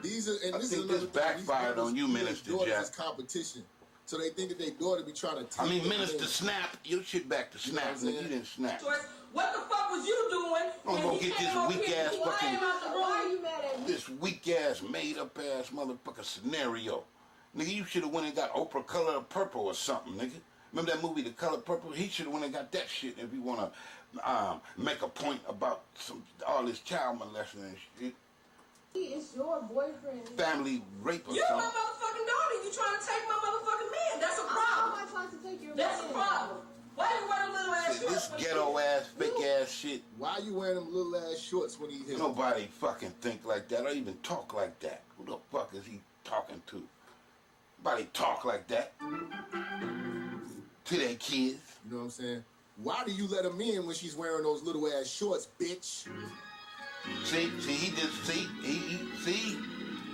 These are, and I this think is this another backfired on you, Minister Jack. This competition. So they think that their daughter be trying to take I mean, them Minister in. Snap, your shit back to Snap, You know what I'm nigga. You didn't snap. What the fuck was you doing? I'm when gonna he get came this over weak here ass and fucking, came out the room? Why are you mad at me? this weak ass, made up ass motherfucker scenario. Nigga, you should have went and got Oprah Color Purple or something, nigga. Remember that movie, The Color Purple? He should have went and got that shit if you wanna make a point about all this child molesting and shit. He is your boyfriend. Family rape or You're my something. motherfucking daughter. You trying to take my motherfucking man. That's a How problem. am I trying to take your That's a man? problem. Why you wearing little ass This shorts? ghetto ass, fake ass shit. Why you wearing them little ass shorts when he hit? Nobody fucking think like that or even talk like that. Who the fuck is he talking to? Nobody talk like that. To their kids. You know what I'm saying? Why do you let him in when she's wearing those little ass shorts, bitch? See,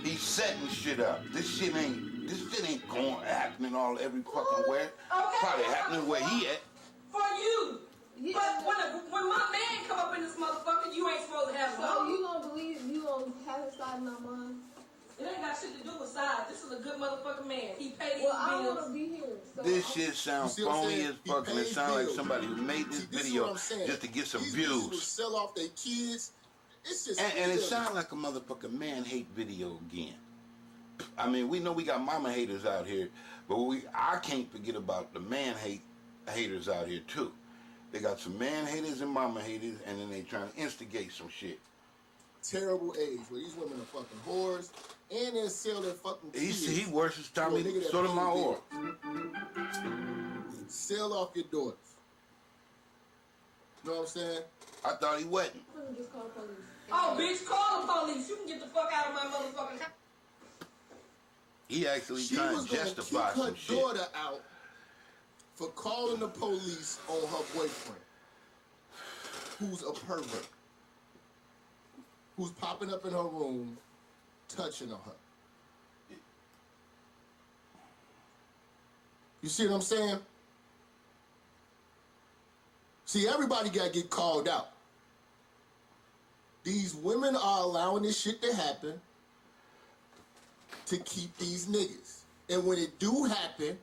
he's setting shit up. This shit ain't happening all every fucking where. Okay. Probably happening where he at. For you. Yeah. But when my man come up in this motherfucker, you ain't supposed to have So no. you gonna believe you gonna have his side in my mind? It ain't got shit to do with size. This is a good motherfucking man. He paid his Well, I bills. wanna be here. So This shit sounds You see what I'm phony saying? as He fuck, and it pays sounds like bills. somebody who made this See, this is video what I'm saying. just to get some These bitches will views. sell off their kids. It's just And it sounds like a motherfucking man hate video again. I mean, we know we got mama haters out here, but I can't forget about the man haters out here too. They got some man haters and mama haters, and then they trying to instigate some shit. terrible age where these women are fucking whores and they sell their fucking kids. He worships Tommy, to a nigga that so do pays my bills. whore. Sell off your daughters. You know what I'm saying? I thought he wasn't. I'm gonna just call police. Oh, bitch, call the police. You can get the fuck out of my motherfucking house. He actually She trying was to gonna justify kick her some shit. daughter out for calling the police on her boyfriend, who's a pervert, who's popping up in her room, touching on her. You see what I'm saying? See, everybody got to get called out. These women are allowing this shit to happen to keep these niggas. And when it do happen,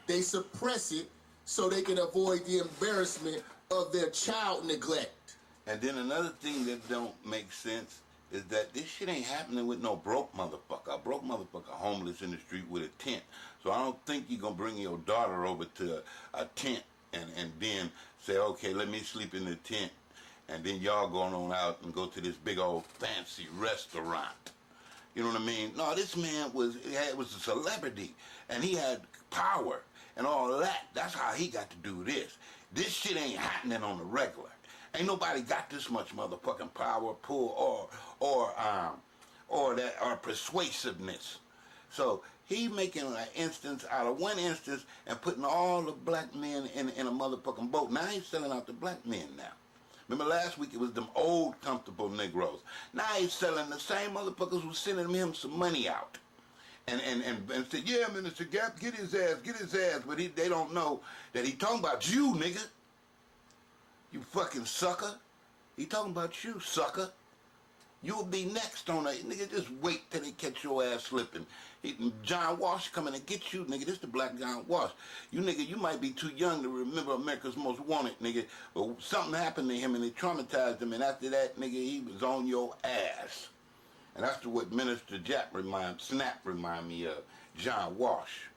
they suppress it so they can avoid the embarrassment of their child neglect. And then another thing that don't make sense is that this shit ain't happening with no broke motherfucker. A broke motherfucker homeless in the street with a tent. So I don't think you're gonna bring your daughter over to a tent and then say, okay, let me sleep in the tent, and then y'all going on out and go to this big old fancy restaurant. You know what I mean? No, this man was a celebrity, and he had power and all that. That's how he got to do this. This shit ain't happening on the regular. Ain't nobody got this much motherfucking power, pull, or persuasiveness. So he making an instance out of one instance and putting all the black men in a motherfucking boat. Now he's selling out the black men now. Remember last week it was them old comfortable Negroes. Now he's selling the same motherfuckers who sending him some money out. And said, yeah, Minister Gap, get his ass. But they don't know that he talking about you, nigga. You fucking sucker. He talking about you, sucker. You'll be next on that. Nigga, just wait till they catch your ass slipping. John Walsh coming to get you, nigga. This the black John Walsh. You nigga, you might be too young to remember America's Most Wanted, nigga. But something happened to him and it traumatized him. And after that, nigga, he was on your ass. And that's what Minister Snap remind me of. John Walsh.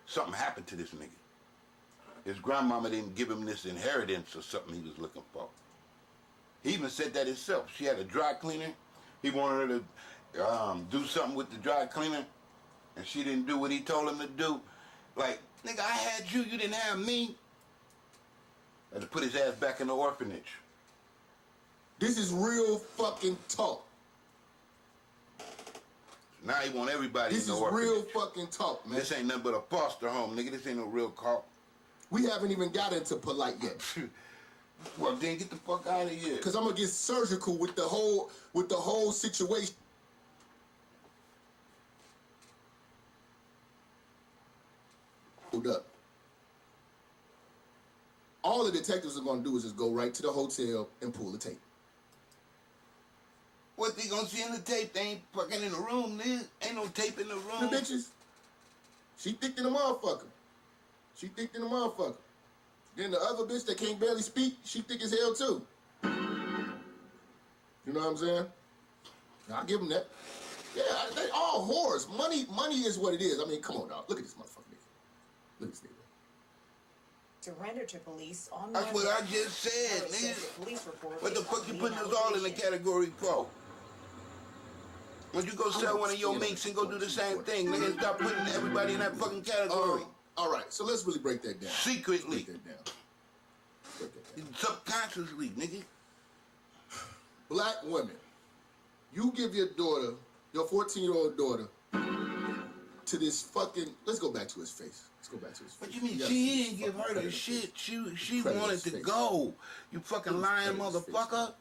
Something happened to this nigga. His grandmama didn't give him this inheritance or something he was looking for. He even said that himself. She had a dry cleaner. He wanted her to do something with the dry cleaner, and she didn't do what he told him to do. Like, nigga, I had you, you didn't have me. Had to put his ass back in the orphanage. This is real fucking talk. Now he want everybody This in the is orphanage. real fucking talk, man. This ain't nothing but a foster home, nigga. This ain't no real call. We haven't even got into Polight yet. Well, then get the fuck out of here. Cause I'm gonna get surgical with the whole situation. Hold up. All the detectives are gonna do is just go right to the hotel and pull the tape. What they gonna see in the tape? They ain't fucking in the room, nigga. Ain't no tape in the room. The bitches. She thick in the motherfucker. She thick in the motherfucker. Then the other bitch that can't barely speak, she thick as hell too. You know what I'm saying? I'll give them that. Yeah, they all whores. Money is what it is. I mean, come on, dog. Look at this motherfucker. Look at this nigga. Surrender to police on That's what I just said, nigga. What the fuck you putting us all in the category for? When you go sell one of your minks and go do the same thing, nigga, stop putting everybody in that fucking category. All right, so let's really break that down. Secretly. Break that down. Break that down. Subconsciously, nigga. Black women, you give your daughter, your 14-year-old daughter, to this fucking. Let's go back to his face. Let's go back to his face. What you mean? She didn't give her the shit. She wanted to go. You fucking lying motherfucker.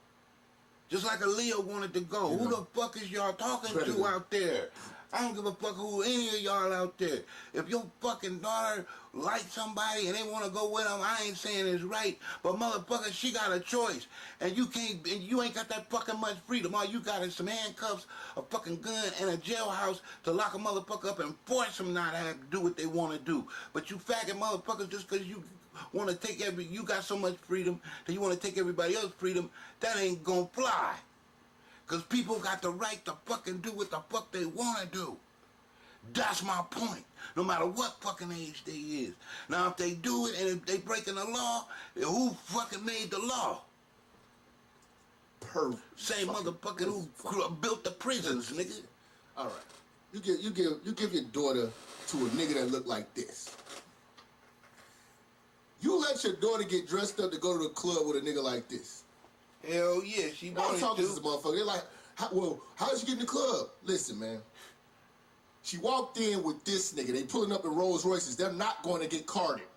Just like Aaliyah wanted to go. Who the fuck is y'all talking to out there? I don't give a fuck who any of y'all out there. If your fucking daughter likes somebody and they want to go with them, I ain't saying it's right. But motherfucker, she got a choice. And you ain't got that fucking much freedom. All you got is some handcuffs, a fucking gun, and a jailhouse to lock a motherfucker up and force them not to have to do what they want to do. But you faggot motherfuckers, just because you want to take you got so much freedom that you want to take everybody else's freedom, that ain't gonna fly. Because people got the right to fucking do what the fuck they want to do. That's my point. No matter what fucking age they is. Now, if they do it and if they breaking the law, who fucking made the law? Same motherfucker who built the prisons, nigga. All right. You give your daughter to a nigga that look like this. You let your daughter get dressed up to go to the club with a nigga like this. Hell yeah, she wanted I'm talking to. to this motherfucker. They're like, how did she get in the club? Listen, man. She walked in with this nigga. They pulling up in Rolls Royces. They're not going to get carded.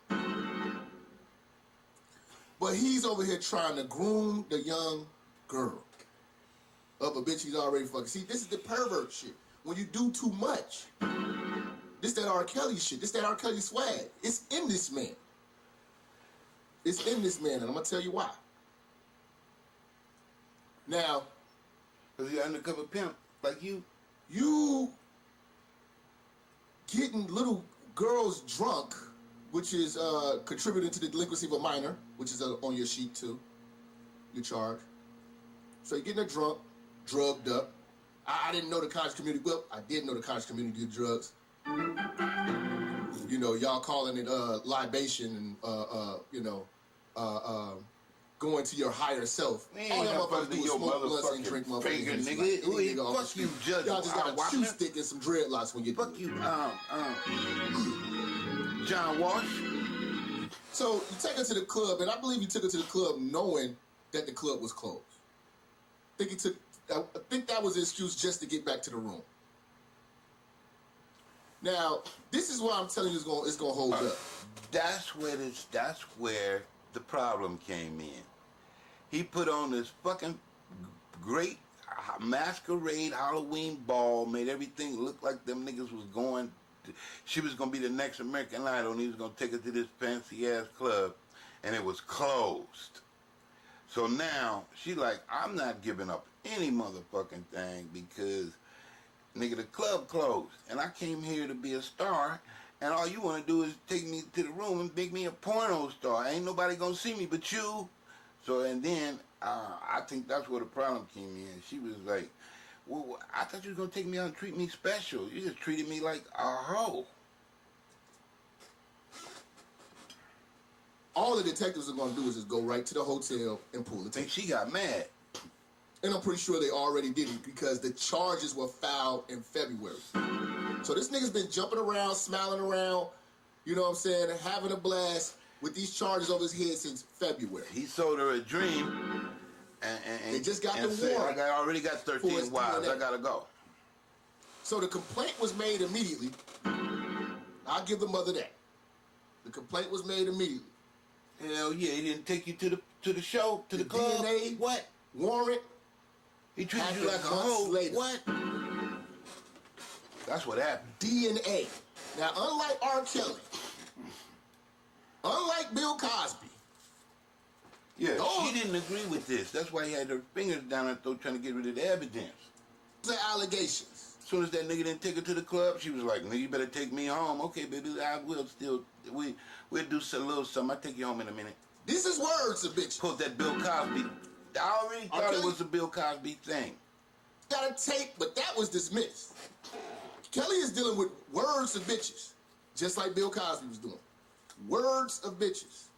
But he's over here trying to groom the young girl of a bitch he's already fucking. See, this is the pervert shit. When you do too much, this that R. Kelly shit. This that R. Kelly swag. It's in this man. It's in this man, and I'm gonna tell you why. Now, because you're undercover pimp like you. You getting little girls drunk, which is contributing to the delinquency of a minor, which is on your sheet too, your charge. So you're getting her drunk, drugged up. I didn't know the college community. Well, I did know the college community did drugs. You know, y'all calling it libation and going to your higher self. All y'all motherfuckers do is smoke blunts and drink motherfuckers. Nigga. Fuck you, Judge. Y'all just got a chew stick and some dreadlocks when you fuck you, John Walsh. So you take her to the club, and I believe you took her to the club knowing that the club was closed. I think that was an excuse just to get back to the room. Now, this is why I'm telling you it's gonna hold up. That's where the problem came in. He put on this fucking great masquerade Halloween ball, made everything look like them niggas was going. She was gonna be the next American Idol, and he was gonna take her to this fancy ass club, and it was closed. So now she like, I'm not giving up any motherfucking thing because nigga, the club closed, and I came here to be a star, and all you want to do is take me to the room and make me a porno star. Ain't nobody gonna see me but you. So, and then I think that's where the problem came in. She was like, well, I thought you was gonna take me out and treat me special. You just treated me like a hoe. All the detectives are gonna do is just go right to the hotel and pull the tape. And she got mad. And I'm pretty sure they already did it because the charges were filed in February. So this nigga's been jumping around, smiling around, you know what I'm saying, and having a blast with these charges over his head since February. He sold her a dream, and they just got the said, warrant. I already got 13 wives. I gotta go. So the complaint was made immediately. I'll give the mother that. The complaint was made immediately. Hell yeah, he didn't take you to the show, to the club. DNA, what? Warrant. He treated you like a hoe. Later. What? That's what happened. DNA. Now, unlike R. Kelly, unlike Bill Cosby. Yeah, she didn't agree with this. That's why he had her fingers down her throat trying to get rid of the evidence. The allegations. As soon as that nigga didn't take her to the club, she was like, nigga, you better take me home. Okay, baby, I will still. We'll do a little something. I'll take you home in a minute. This is words of bitch. Pulled that Bill Cosby. I already thought it was a Bill Cosby thing. Got a tape, but that was dismissed. Kelly is dealing with words of bitches, just like Bill Cosby was doing. Words of bitches.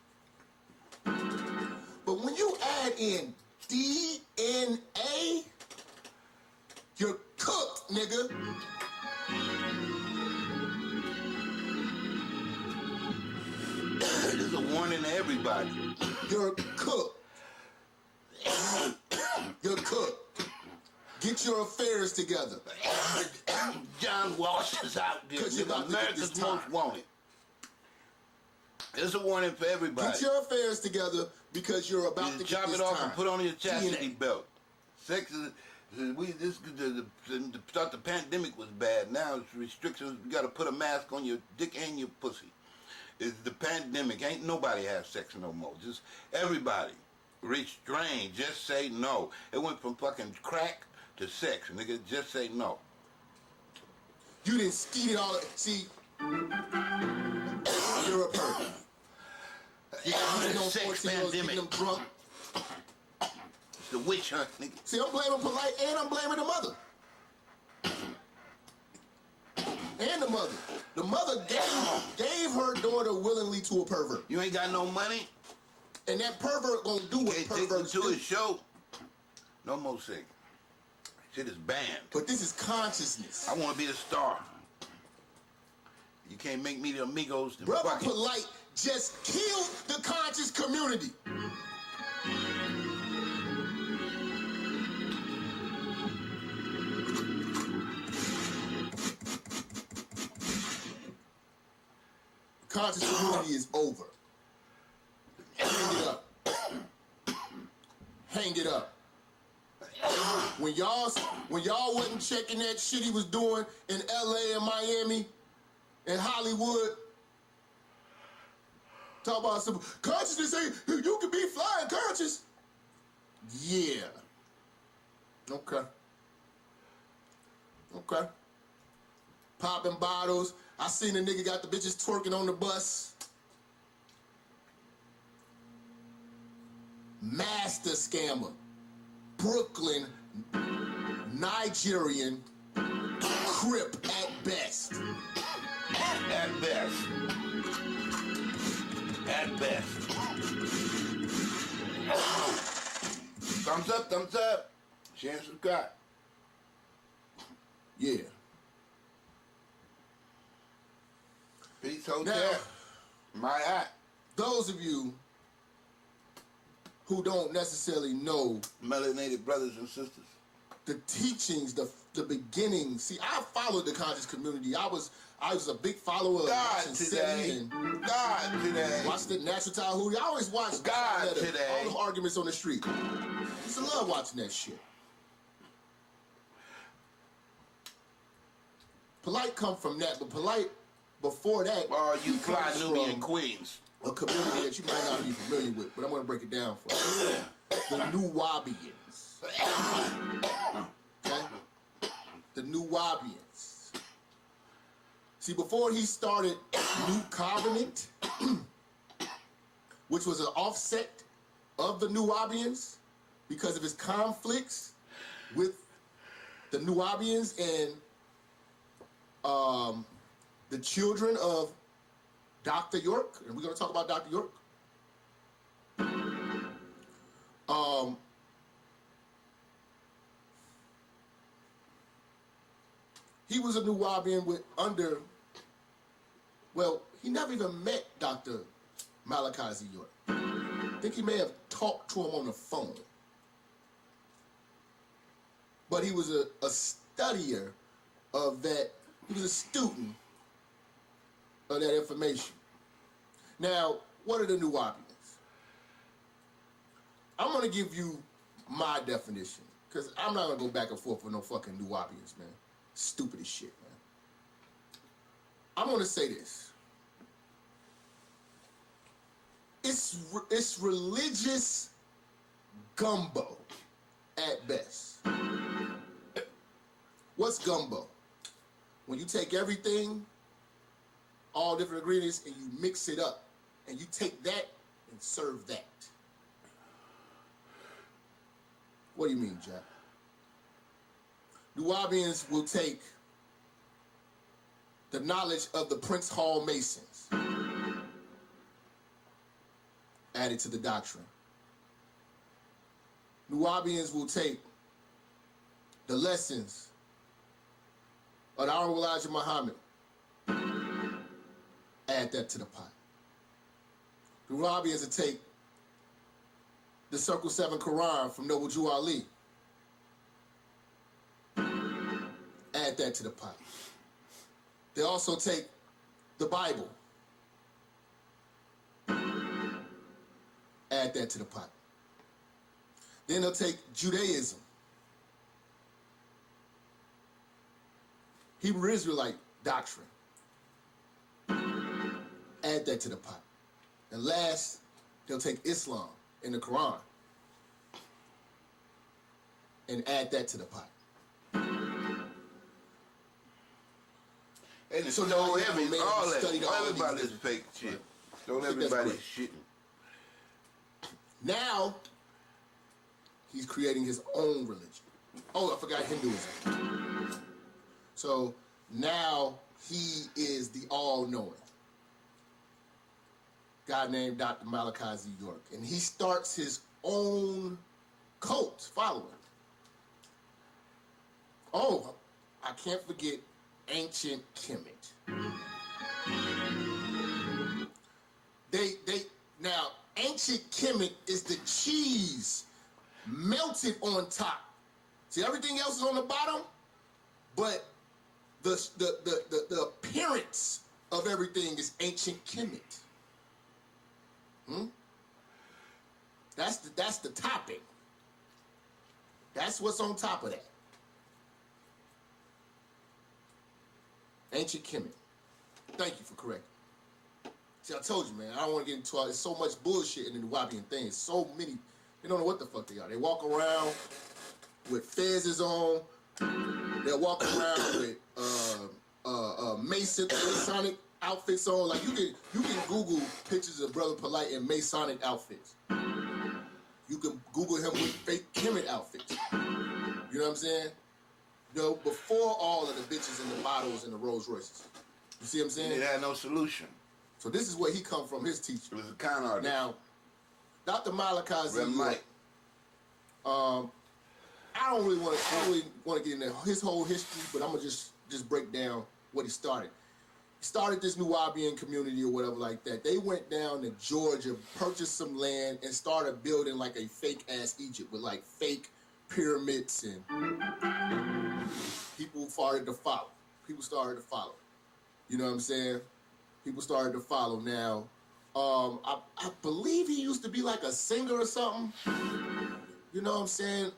But when you add in DNA, you're cooked, nigga. This is a warning to everybody. You're cooked. You're cooked. Get your affairs together. John Walsh is out there. America's most wanted. It's a warning for everybody. Get your affairs together because you're about to get chop this it off time. and put on your chastity belt. Sex is thought the pandemic was bad. Now it's restrictions. You got to put a mask on your dick and your pussy. It's the pandemic. Ain't nobody have sex no more. Just everybody restrain. Just say no. It went from fucking crack to sex. Nigga, just say no. You didn't skeet it all. See, you're a pervert. Sex pandemic. It's the witch hunt, nigga. See, I'm blaming Polight and I'm blaming the mother. And the mother. The mother gave her daughter willingly to a pervert. You ain't got no money? And that pervert gonna do what perverts do. Take him to his show. No more sex. Shit is banned. But this is consciousness. I want to be the star. You can't make me the amigos. Brother Polight just killed the conscious community. conscious community is over. Hang it up. Hang it up. When y'all wasn't checking that shit he was doing in LA and Miami and Hollywood, talk about some consciousness, you can be flying conscious. Yeah. Okay. Okay. Popping bottles. I seen a nigga got the bitches twerking on the bus. Master scammer. Brooklyn, Nigerian, Crip at best. At best. At best. Thumbs up, thumbs up. Share and subscribe. Yeah. Peace Hotel. Now, My hat. those of you who don't necessarily know Melanated brothers and sisters. the teachings, the beginnings. See, I followed the conscious community. I was a big follower of God watching today. and God today. watched the Natural Tile Hootie. I always watched God Letter, today. all the arguments on the street. I used to love watching that shit. Polight come from that, but Polight before that. Oh, you he fly comes Nubian from queens. a community that you might not be familiar with, but I'm going to break it down for you. The Nuwaubians. Okay? The Nuwaubians. See, before he started New Covenant, which was an offset of the Nuwaubians, because of his conflicts with the Nuwaubians and the children of Dr. York, and we're going to talk about Dr. York. He was a Nuwaubian he never even met Dr. Malachi Z. York. I think he may have talked to him on the phone. But he was a studier of that. He was a student of that information. Now, what are the Nuwaubians? I'm going to give you my definition, because I'm not going to go back and forth with no fucking Nuwaubians, man. Stupid as shit, man. I'm going to say this. It's religious gumbo at best. What's gumbo? When you take everything, all different ingredients, and you mix it up, and you take that and serve that. What do you mean, Jack? Nuwaubians will take the knowledge of the Prince Hall Masons, add it to the doctrine. Nuwaubians will take the lessons of the Honorable Elijah Muhammad, add that to the pot. The Nuwaubians will take the Circle 7 Quran from Noble Jew Ali, add that to the pot. They also take the Bible, add that to the pot. Then they'll take Judaism, Hebrew Israelite doctrine, add that to the pot. And last, they'll take Islam and the Quran and add that to the pot. And So so now you have a man all who that. studied all these Everybody's different- fake shit. Right. Don't I think that's everybody's great. shitting. Now, he's creating his own religion. Oh, I forgot Hinduism. So now he is the all-knowing guy named Dr. Malachi Z. York. And he starts his own cult following. Oh, I can't forget ancient Kemet. Now, ancient Kemet is the cheese melted on top. See, everything else is on the bottom, but the appearance of everything is ancient Kemet. That's the topic. That's what's on top of that. Ancient Kemet. Thank you for correcting. See, I told you, man, I don't want to get into all. There's so much bullshit in the Nubian thing. So many, they don't know what the fuck they are. They walk around with fezzes on. They'll walk around with Masonic outfits on. Like you can Google pictures of Brother Polight in Masonic outfits. You can Google him with fake Kemet outfits. You know what I'm saying? You know, before all of the bitches and the models and the Rolls Royces. You see what I'm saying? It had no solution. So this is where he come from, his teacher. It was a con artist. Now, Dr. Malachi Rev Mike. I don't really want to get into his whole history, but I'm gonna just break down what he started. He started this Nubian community or whatever like that. They went down to Georgia, purchased some land, and started building like a fake ass Egypt with like fake pyramids, and people started to follow. You know what I'm saying? People started to follow. Now, I believe he used to be like a singer or something. You know what I'm saying?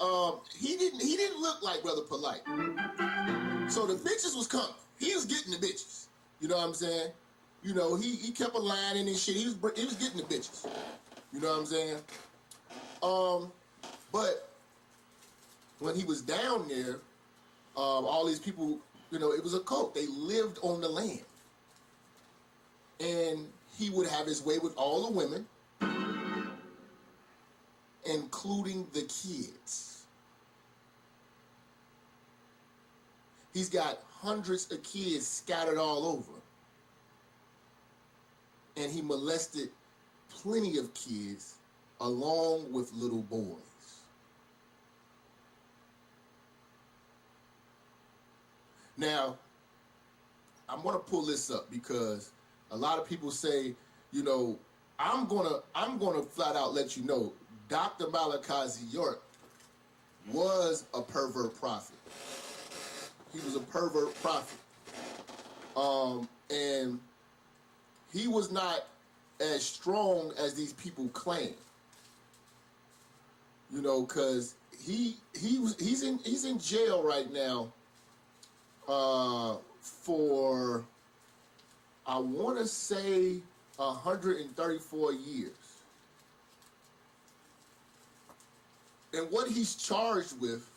He didn't look like Brother Polight. So the bitches was coming. He was getting the bitches. You know what I'm saying? You know, he kept a line in and shit. He was getting the bitches. You know what I'm saying? But when he was down there, all these people, you know, it was a cult. They lived on the land. And he would have his way with all the women, including the kids. He's got hundreds of kids scattered all over. And he molested plenty of kids along with little boys. Now, I'm gonna pull this up because a lot of people say, you know, I'm gonna flat out let you know, Dr. Malachi York was a pervert prophet. He was a pervert prophet. And he was not as strong as these people claim. You know, cause he's in jail right now for, I want to say 134 years. And what he's charged with,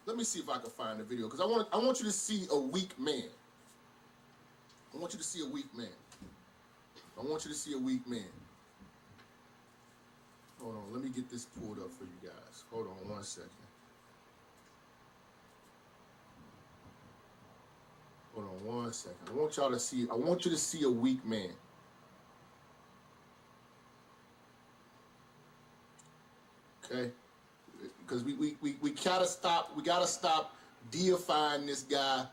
let me see if I can find the video, because I want you to see a weak man. I want you to see a weak man. I want you to see a weak man. Hold on, let me get this pulled up for you guys. Hold on 1 second. Hold on 1 second. I want you to see a weak man. Okay? Because we gotta stop deifying this guy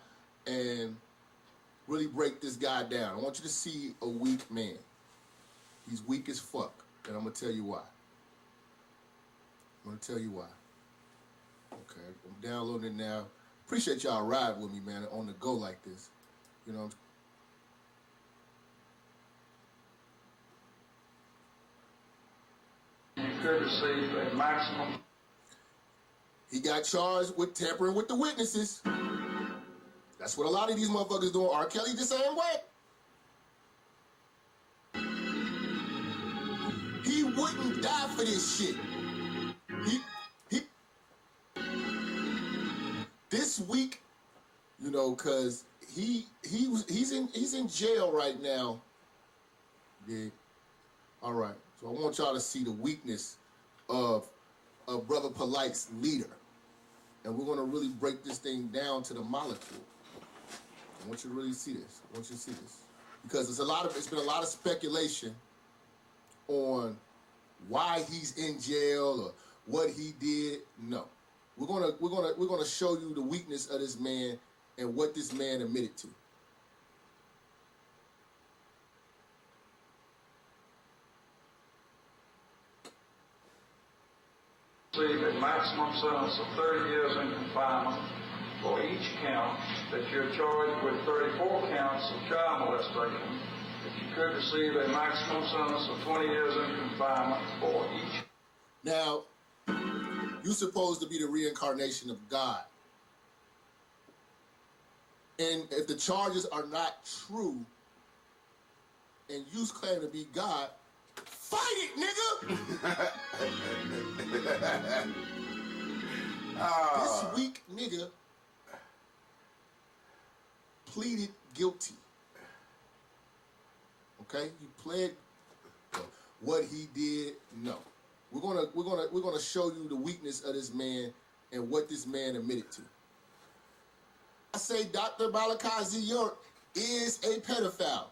and really break this guy down. I want you to see a weak man. He's weak as fuck. And I'm gonna tell you why. Okay, I'm downloading it now. Appreciate y'all riding with me, man, on the go like this. You know, You could receive a maximum. he got charged with tampering with the witnesses. That's what a lot of these motherfuckers doing. R. Kelly the same way. He wouldn't die for this shit. This week, you know, cause he's in jail right now. Yeah. All right. So I want y'all to see the weakness of Brother Polight's leader, and we're gonna really break this thing down to the molecule. I want you to really see this. Because it's been a lot of speculation on why he's in jail or what he did. No. We're gonna show you the weakness of this man and what this man admitted to. Receive a maximum sentence of 30 years in confinement for each count that you're charged with 34 counts of child molestation that you could receive a maximum sentence of 20 years in confinement for each. Now, you're supposed to be the reincarnation of God. And if the charges are not true, and you claim to be God, fight it, nigga! This weak nigga pleaded guilty. Okay, he pled. What he did, no. We're gonna show you the weakness of this man and what this man admitted to. I say Dr. Balakazi York is a pedophile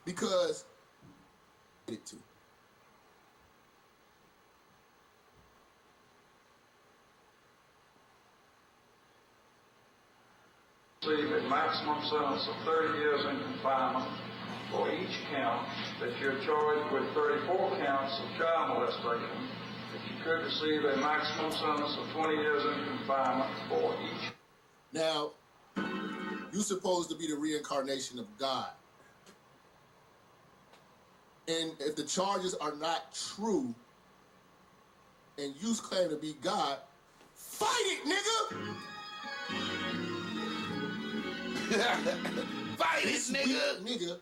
because it to. Receive a maximum sentence of 30 years in confinement for each count, that you're charged with 34 counts of child molestation, that you could receive a maximum sentence of 20 years in confinement for each. Now, you're supposed to be the reincarnation of God. And if the charges are not true, and you claim to be God, fight it, nigga! Fight it, nigga! Nigga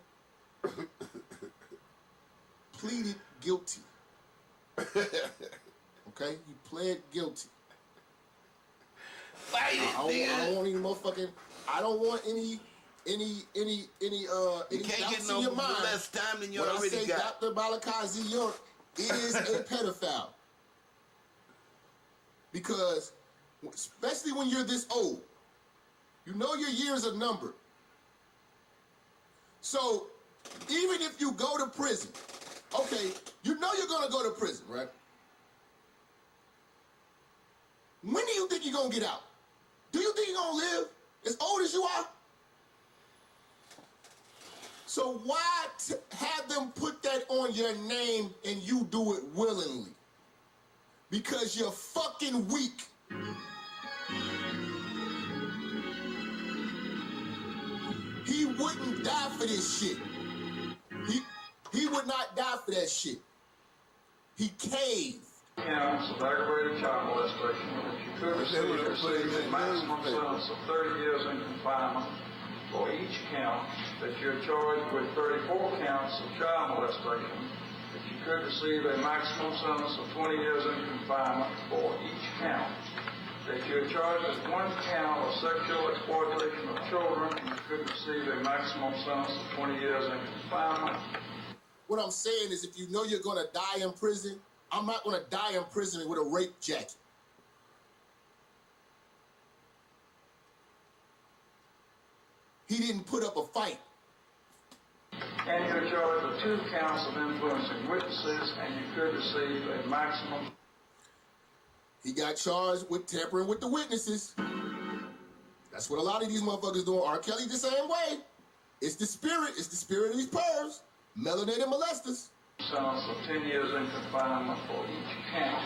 pleaded guilty. Okay, he pled guilty. Fight it, I don't want any motherfucking. I don't want any You can't doubts get no in your mind. less time than you When already I say got. Dr. Balakazi York is a pedophile. Because, especially when you're this old, you know your years are numbered. So, even if you go to prison, okay, you know you're going to go to prison, right? When do you think you're going to get out? Do you think you're going to live as old as you are? So why have them put that on your name and you do it willingly? Because you're fucking weak. He wouldn't die for this shit. He would not die for that shit. He caved. Counts of aggravated child molestation, that you could receive a maximum sentence of 30 years in confinement for each count, that you're charged with 34 counts of child molestation, that you could receive a maximum sentence of 20 years in confinement for each count, that you're charged with one count of sexual exploitation of children, and you could receive a maximum sentence of 20 years in confinement. What I'm saying is if you know you're going to die in prison, I'm not going to die in prison with a rape jacket. He didn't put up a fight. And you're charged with 2 counts of influencing witnesses, and you could receive a maximum. He got charged with tampering with the witnesses. That's what a lot of these motherfuckers doing. R. Kelly the same way. It's the spirit of these pervs. Melanated molesters. Sentence of 10 years in confinement for each count,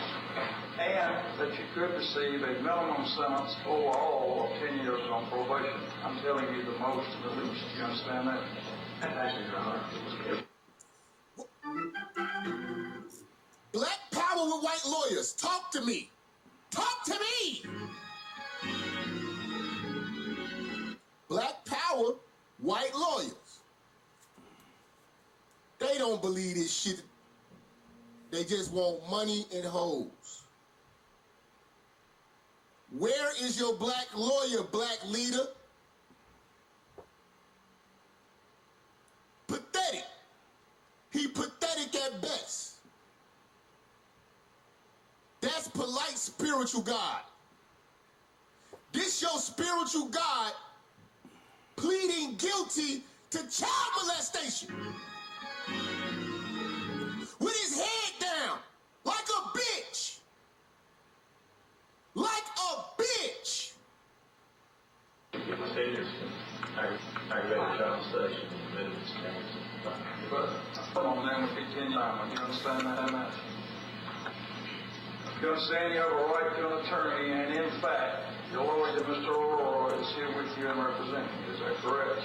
and that you could receive a minimum sentence overall of 10 years on probation. I'm telling you the most and the least. You understand that? Actually, Your Honor, Black power with white lawyers. Talk to me. Talk to me. Black power, white lawyers. They don't believe this shit. They just want money and hoes. Where is your black lawyer, black leader? Pathetic. He pathetic at best. That's Polight spiritual God. This your spiritual God pleading guilty to child molestation. With his head down, like a bitch. Like a bitch. aggravated child molestation. But come on, man, with 10 years, you understand that? You understand you have a right to an attorney, and in fact, your lawyer, Mr. O'Roy, is here with you and representing you. Is that correct?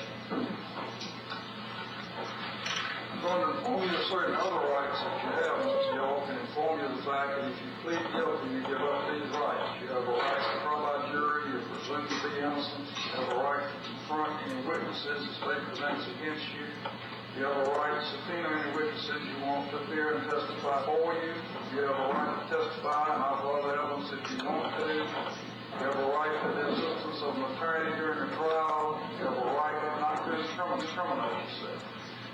certain other rights that you have. Y'all can inform you of the fact that if you plead guilty, you give up these rights. You have a right to trial by jury. You're presumed to be innocent. You have a right to confront any witnesses as they present against you. You have a right to subpoena any witnesses you want to appear and testify for you. You have a right to testify and outlaw the evidence if you want to. You have a right to the assistance of an attorney during the trial. You have a right not to discriminate yourself.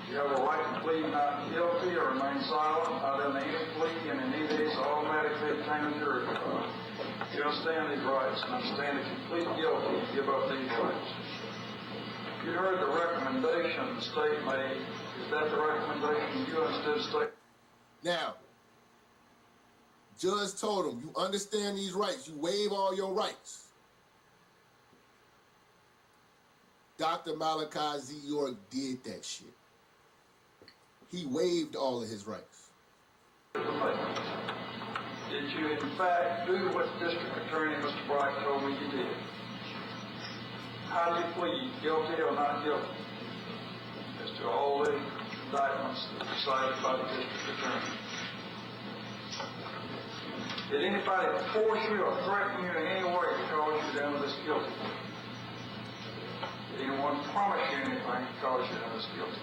You have a right to plead not guilty or remain silent, not in any plea, and in either case automatically obtain a jury trial. You understand these rights, and understand if you plead guilty, you give up these rights. You heard the recommendation the state made. Is that the recommendation you understood the state? Now, judge told him, you understand these rights. You waive all your rights. Dr. Malachi Z. York did that shit. He waived all of his rights. Did you, in fact, do what District Attorney Mr. Bright told me you did? How do you plead, guilty or not guilty, as to all the indictments that were decided by the District Attorney? Did anybody force you or threaten you in any way to cause you down to this guilty? Did anyone promise you anything to cause you down to this guilty?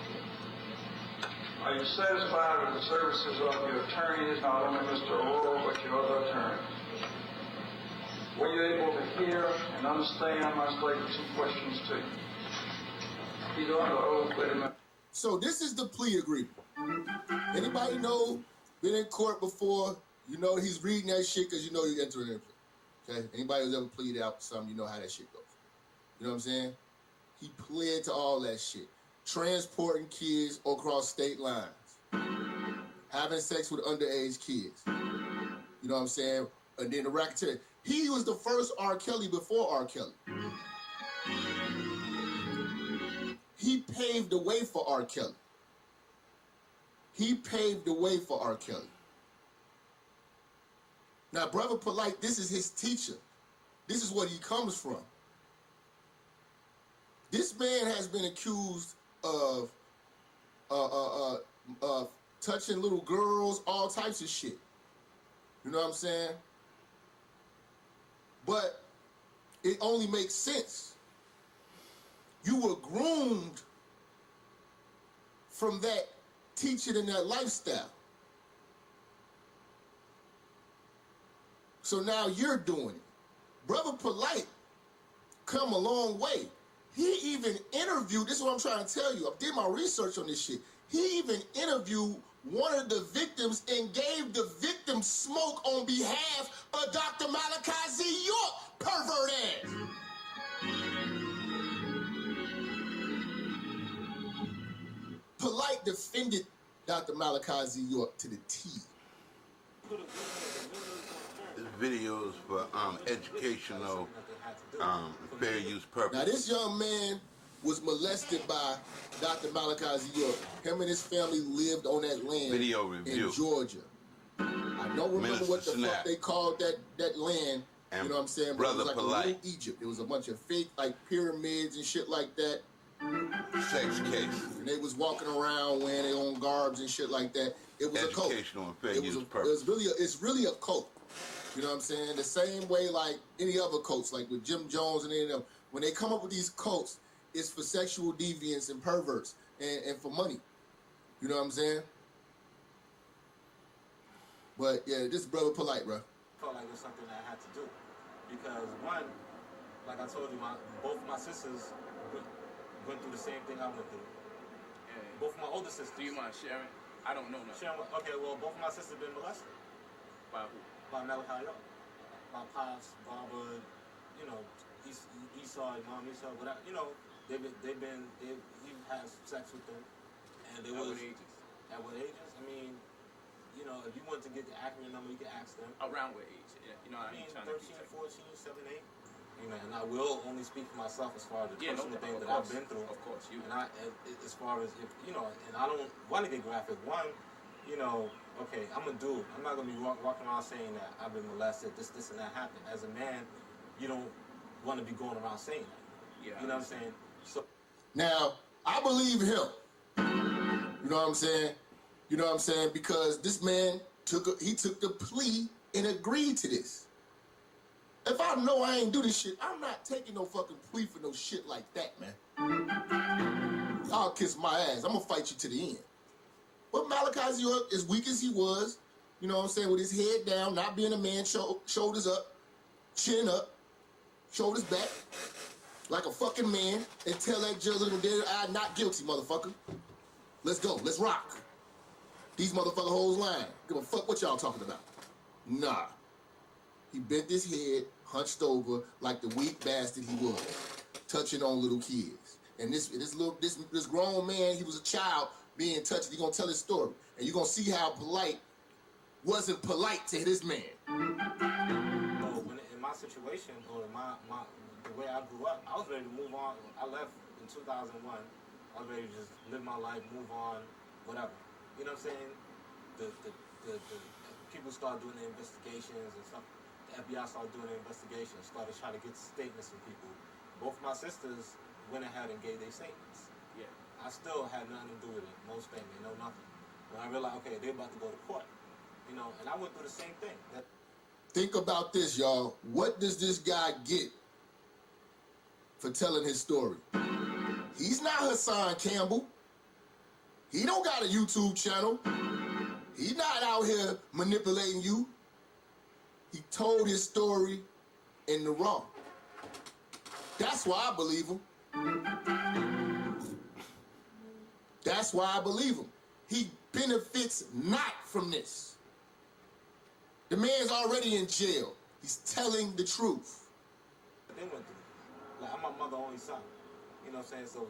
Are you satisfied with the services of your attorneys, not only Mr. O'Rourke, but your other attorneys? Were you able to hear and understand my statement some questions to you? He's under oath, wait a minute. So this is the plea agreement. Anybody know, been in court before, you know he's reading that shit because you know you're entering in. Okay? Anybody who's ever pleaded out something, you know how that shit goes. You know what I'm saying? He pled to all that shit. Transporting kids across state lines. Having sex with underage kids. You know what I'm saying? And then the racketeering. He was the first R. Kelly before R. Kelly. He paved the way for R. Kelly. He paved the way for R. Kelly. Now, Brother Polight, this is his teacher. This is what he comes from. This man has been accused of touching little girls, all types of shit. You know what I'm saying? But it only makes sense. You were groomed from that teaching and that lifestyle. So now you're doing it. Brother Polight come a long way. He even interviewed, this is what I'm trying to tell you. I did my research on this shit. He even interviewed one of the victims and gave the victim smoke on behalf of Dr. Malachi Z. York, pervert ass. Polight defended Dr. Malachi Z. York to the T. This video is for educational, fair use purpose. Now this young man was molested by Dr. Malachi Z. York. Him and his family lived on that land Video review. in Georgia. I don't remember Minister what the Snap. fuck they called that land. And you know what I'm saying? But Brother it was like Polight. a little Egypt. It was a bunch of fake like pyramids and shit like that. Sex case. And they was walking around wearing their own garbs and shit like that. It was a cult. Educational and fair It was use a, purpose. it's really a cult. You know what I'm saying? The same way like any other cults, like with Jim Jones and any of them. When they come up with these cults, it's for sexual deviants and perverts and for money. You know what I'm saying? But yeah, this is Brother Polight, bro. I felt like it was something that I had to do. Because one, like I told you, both my sisters went through the same thing I went through. And both of my older sisters. Do you mind sharing? I don't know nothing. Okay, well, both of my sisters been molested. By who? By Malachi York. My pops, Barbara, you know, Esau, Mom Esau, whatever. You know, he had sex with them. And they was. At what ages? At what ages? I mean, you know, if you want to get the accurate number, you can ask them. Around what age? Yeah, you know, I mean, 13, 14, 7, 8. You know, and I will only speak for myself as far as the personal things that I've been through. Of course, you. And as far as if you know, and I don't want to get graphic. One, you know, okay, I'm a dude. I'm not gonna be walking around saying that I've been molested, this and that happened. As a man, you don't want to be going around saying that. Yeah. You know what I'm saying? So Now, I believe him. You know what I'm saying? You know what I'm saying? Because this man took the plea and agreed to this. If I know I ain't do this shit, I'm not taking no fucking plea for no shit like that, man. I'll kiss my ass. I'm gonna fight you to the end. But Malachi York, as weak as he was, you know what I'm saying, with his head down, not being a man, shoulders up, chin up, shoulders back, like a fucking man, and tell that judge in the dead eye, not guilty, motherfucker. Let's go. Let's rock. These motherfucker hoes lying. Give a fuck what y'all talking about. Nah. He bent his head, hunched over like the weak bastard he was, touching on little kids. And this grown man, he was a child being touched. He gonna tell his story, and you gonna see how Polight wasn't polite to this man. When in my situation, or the way I grew up, I was ready to move on. I left in 2001. I was ready to just live my life, move on, whatever. You know what I'm saying? The people started doing the investigations and stuff. The FBI started doing the investigations, started trying to get statements from people. Both my sisters went ahead and gave their statements. Yeah. I still had nothing to do with it. Most family, no nothing. When I realized, okay, they're about to go to court. You know, and I went through the same thing. Think about this, y'all. What does this guy get for telling his story? He's not Hassan Campbell. He don't got a YouTube channel. He's not out here manipulating you. He told his story in the raw. That's why I believe him. That's why I believe him. He benefits not from this. The man's already in jail. He's telling the truth. They went through. Like, I'm my mother's only son. You know what I'm saying? So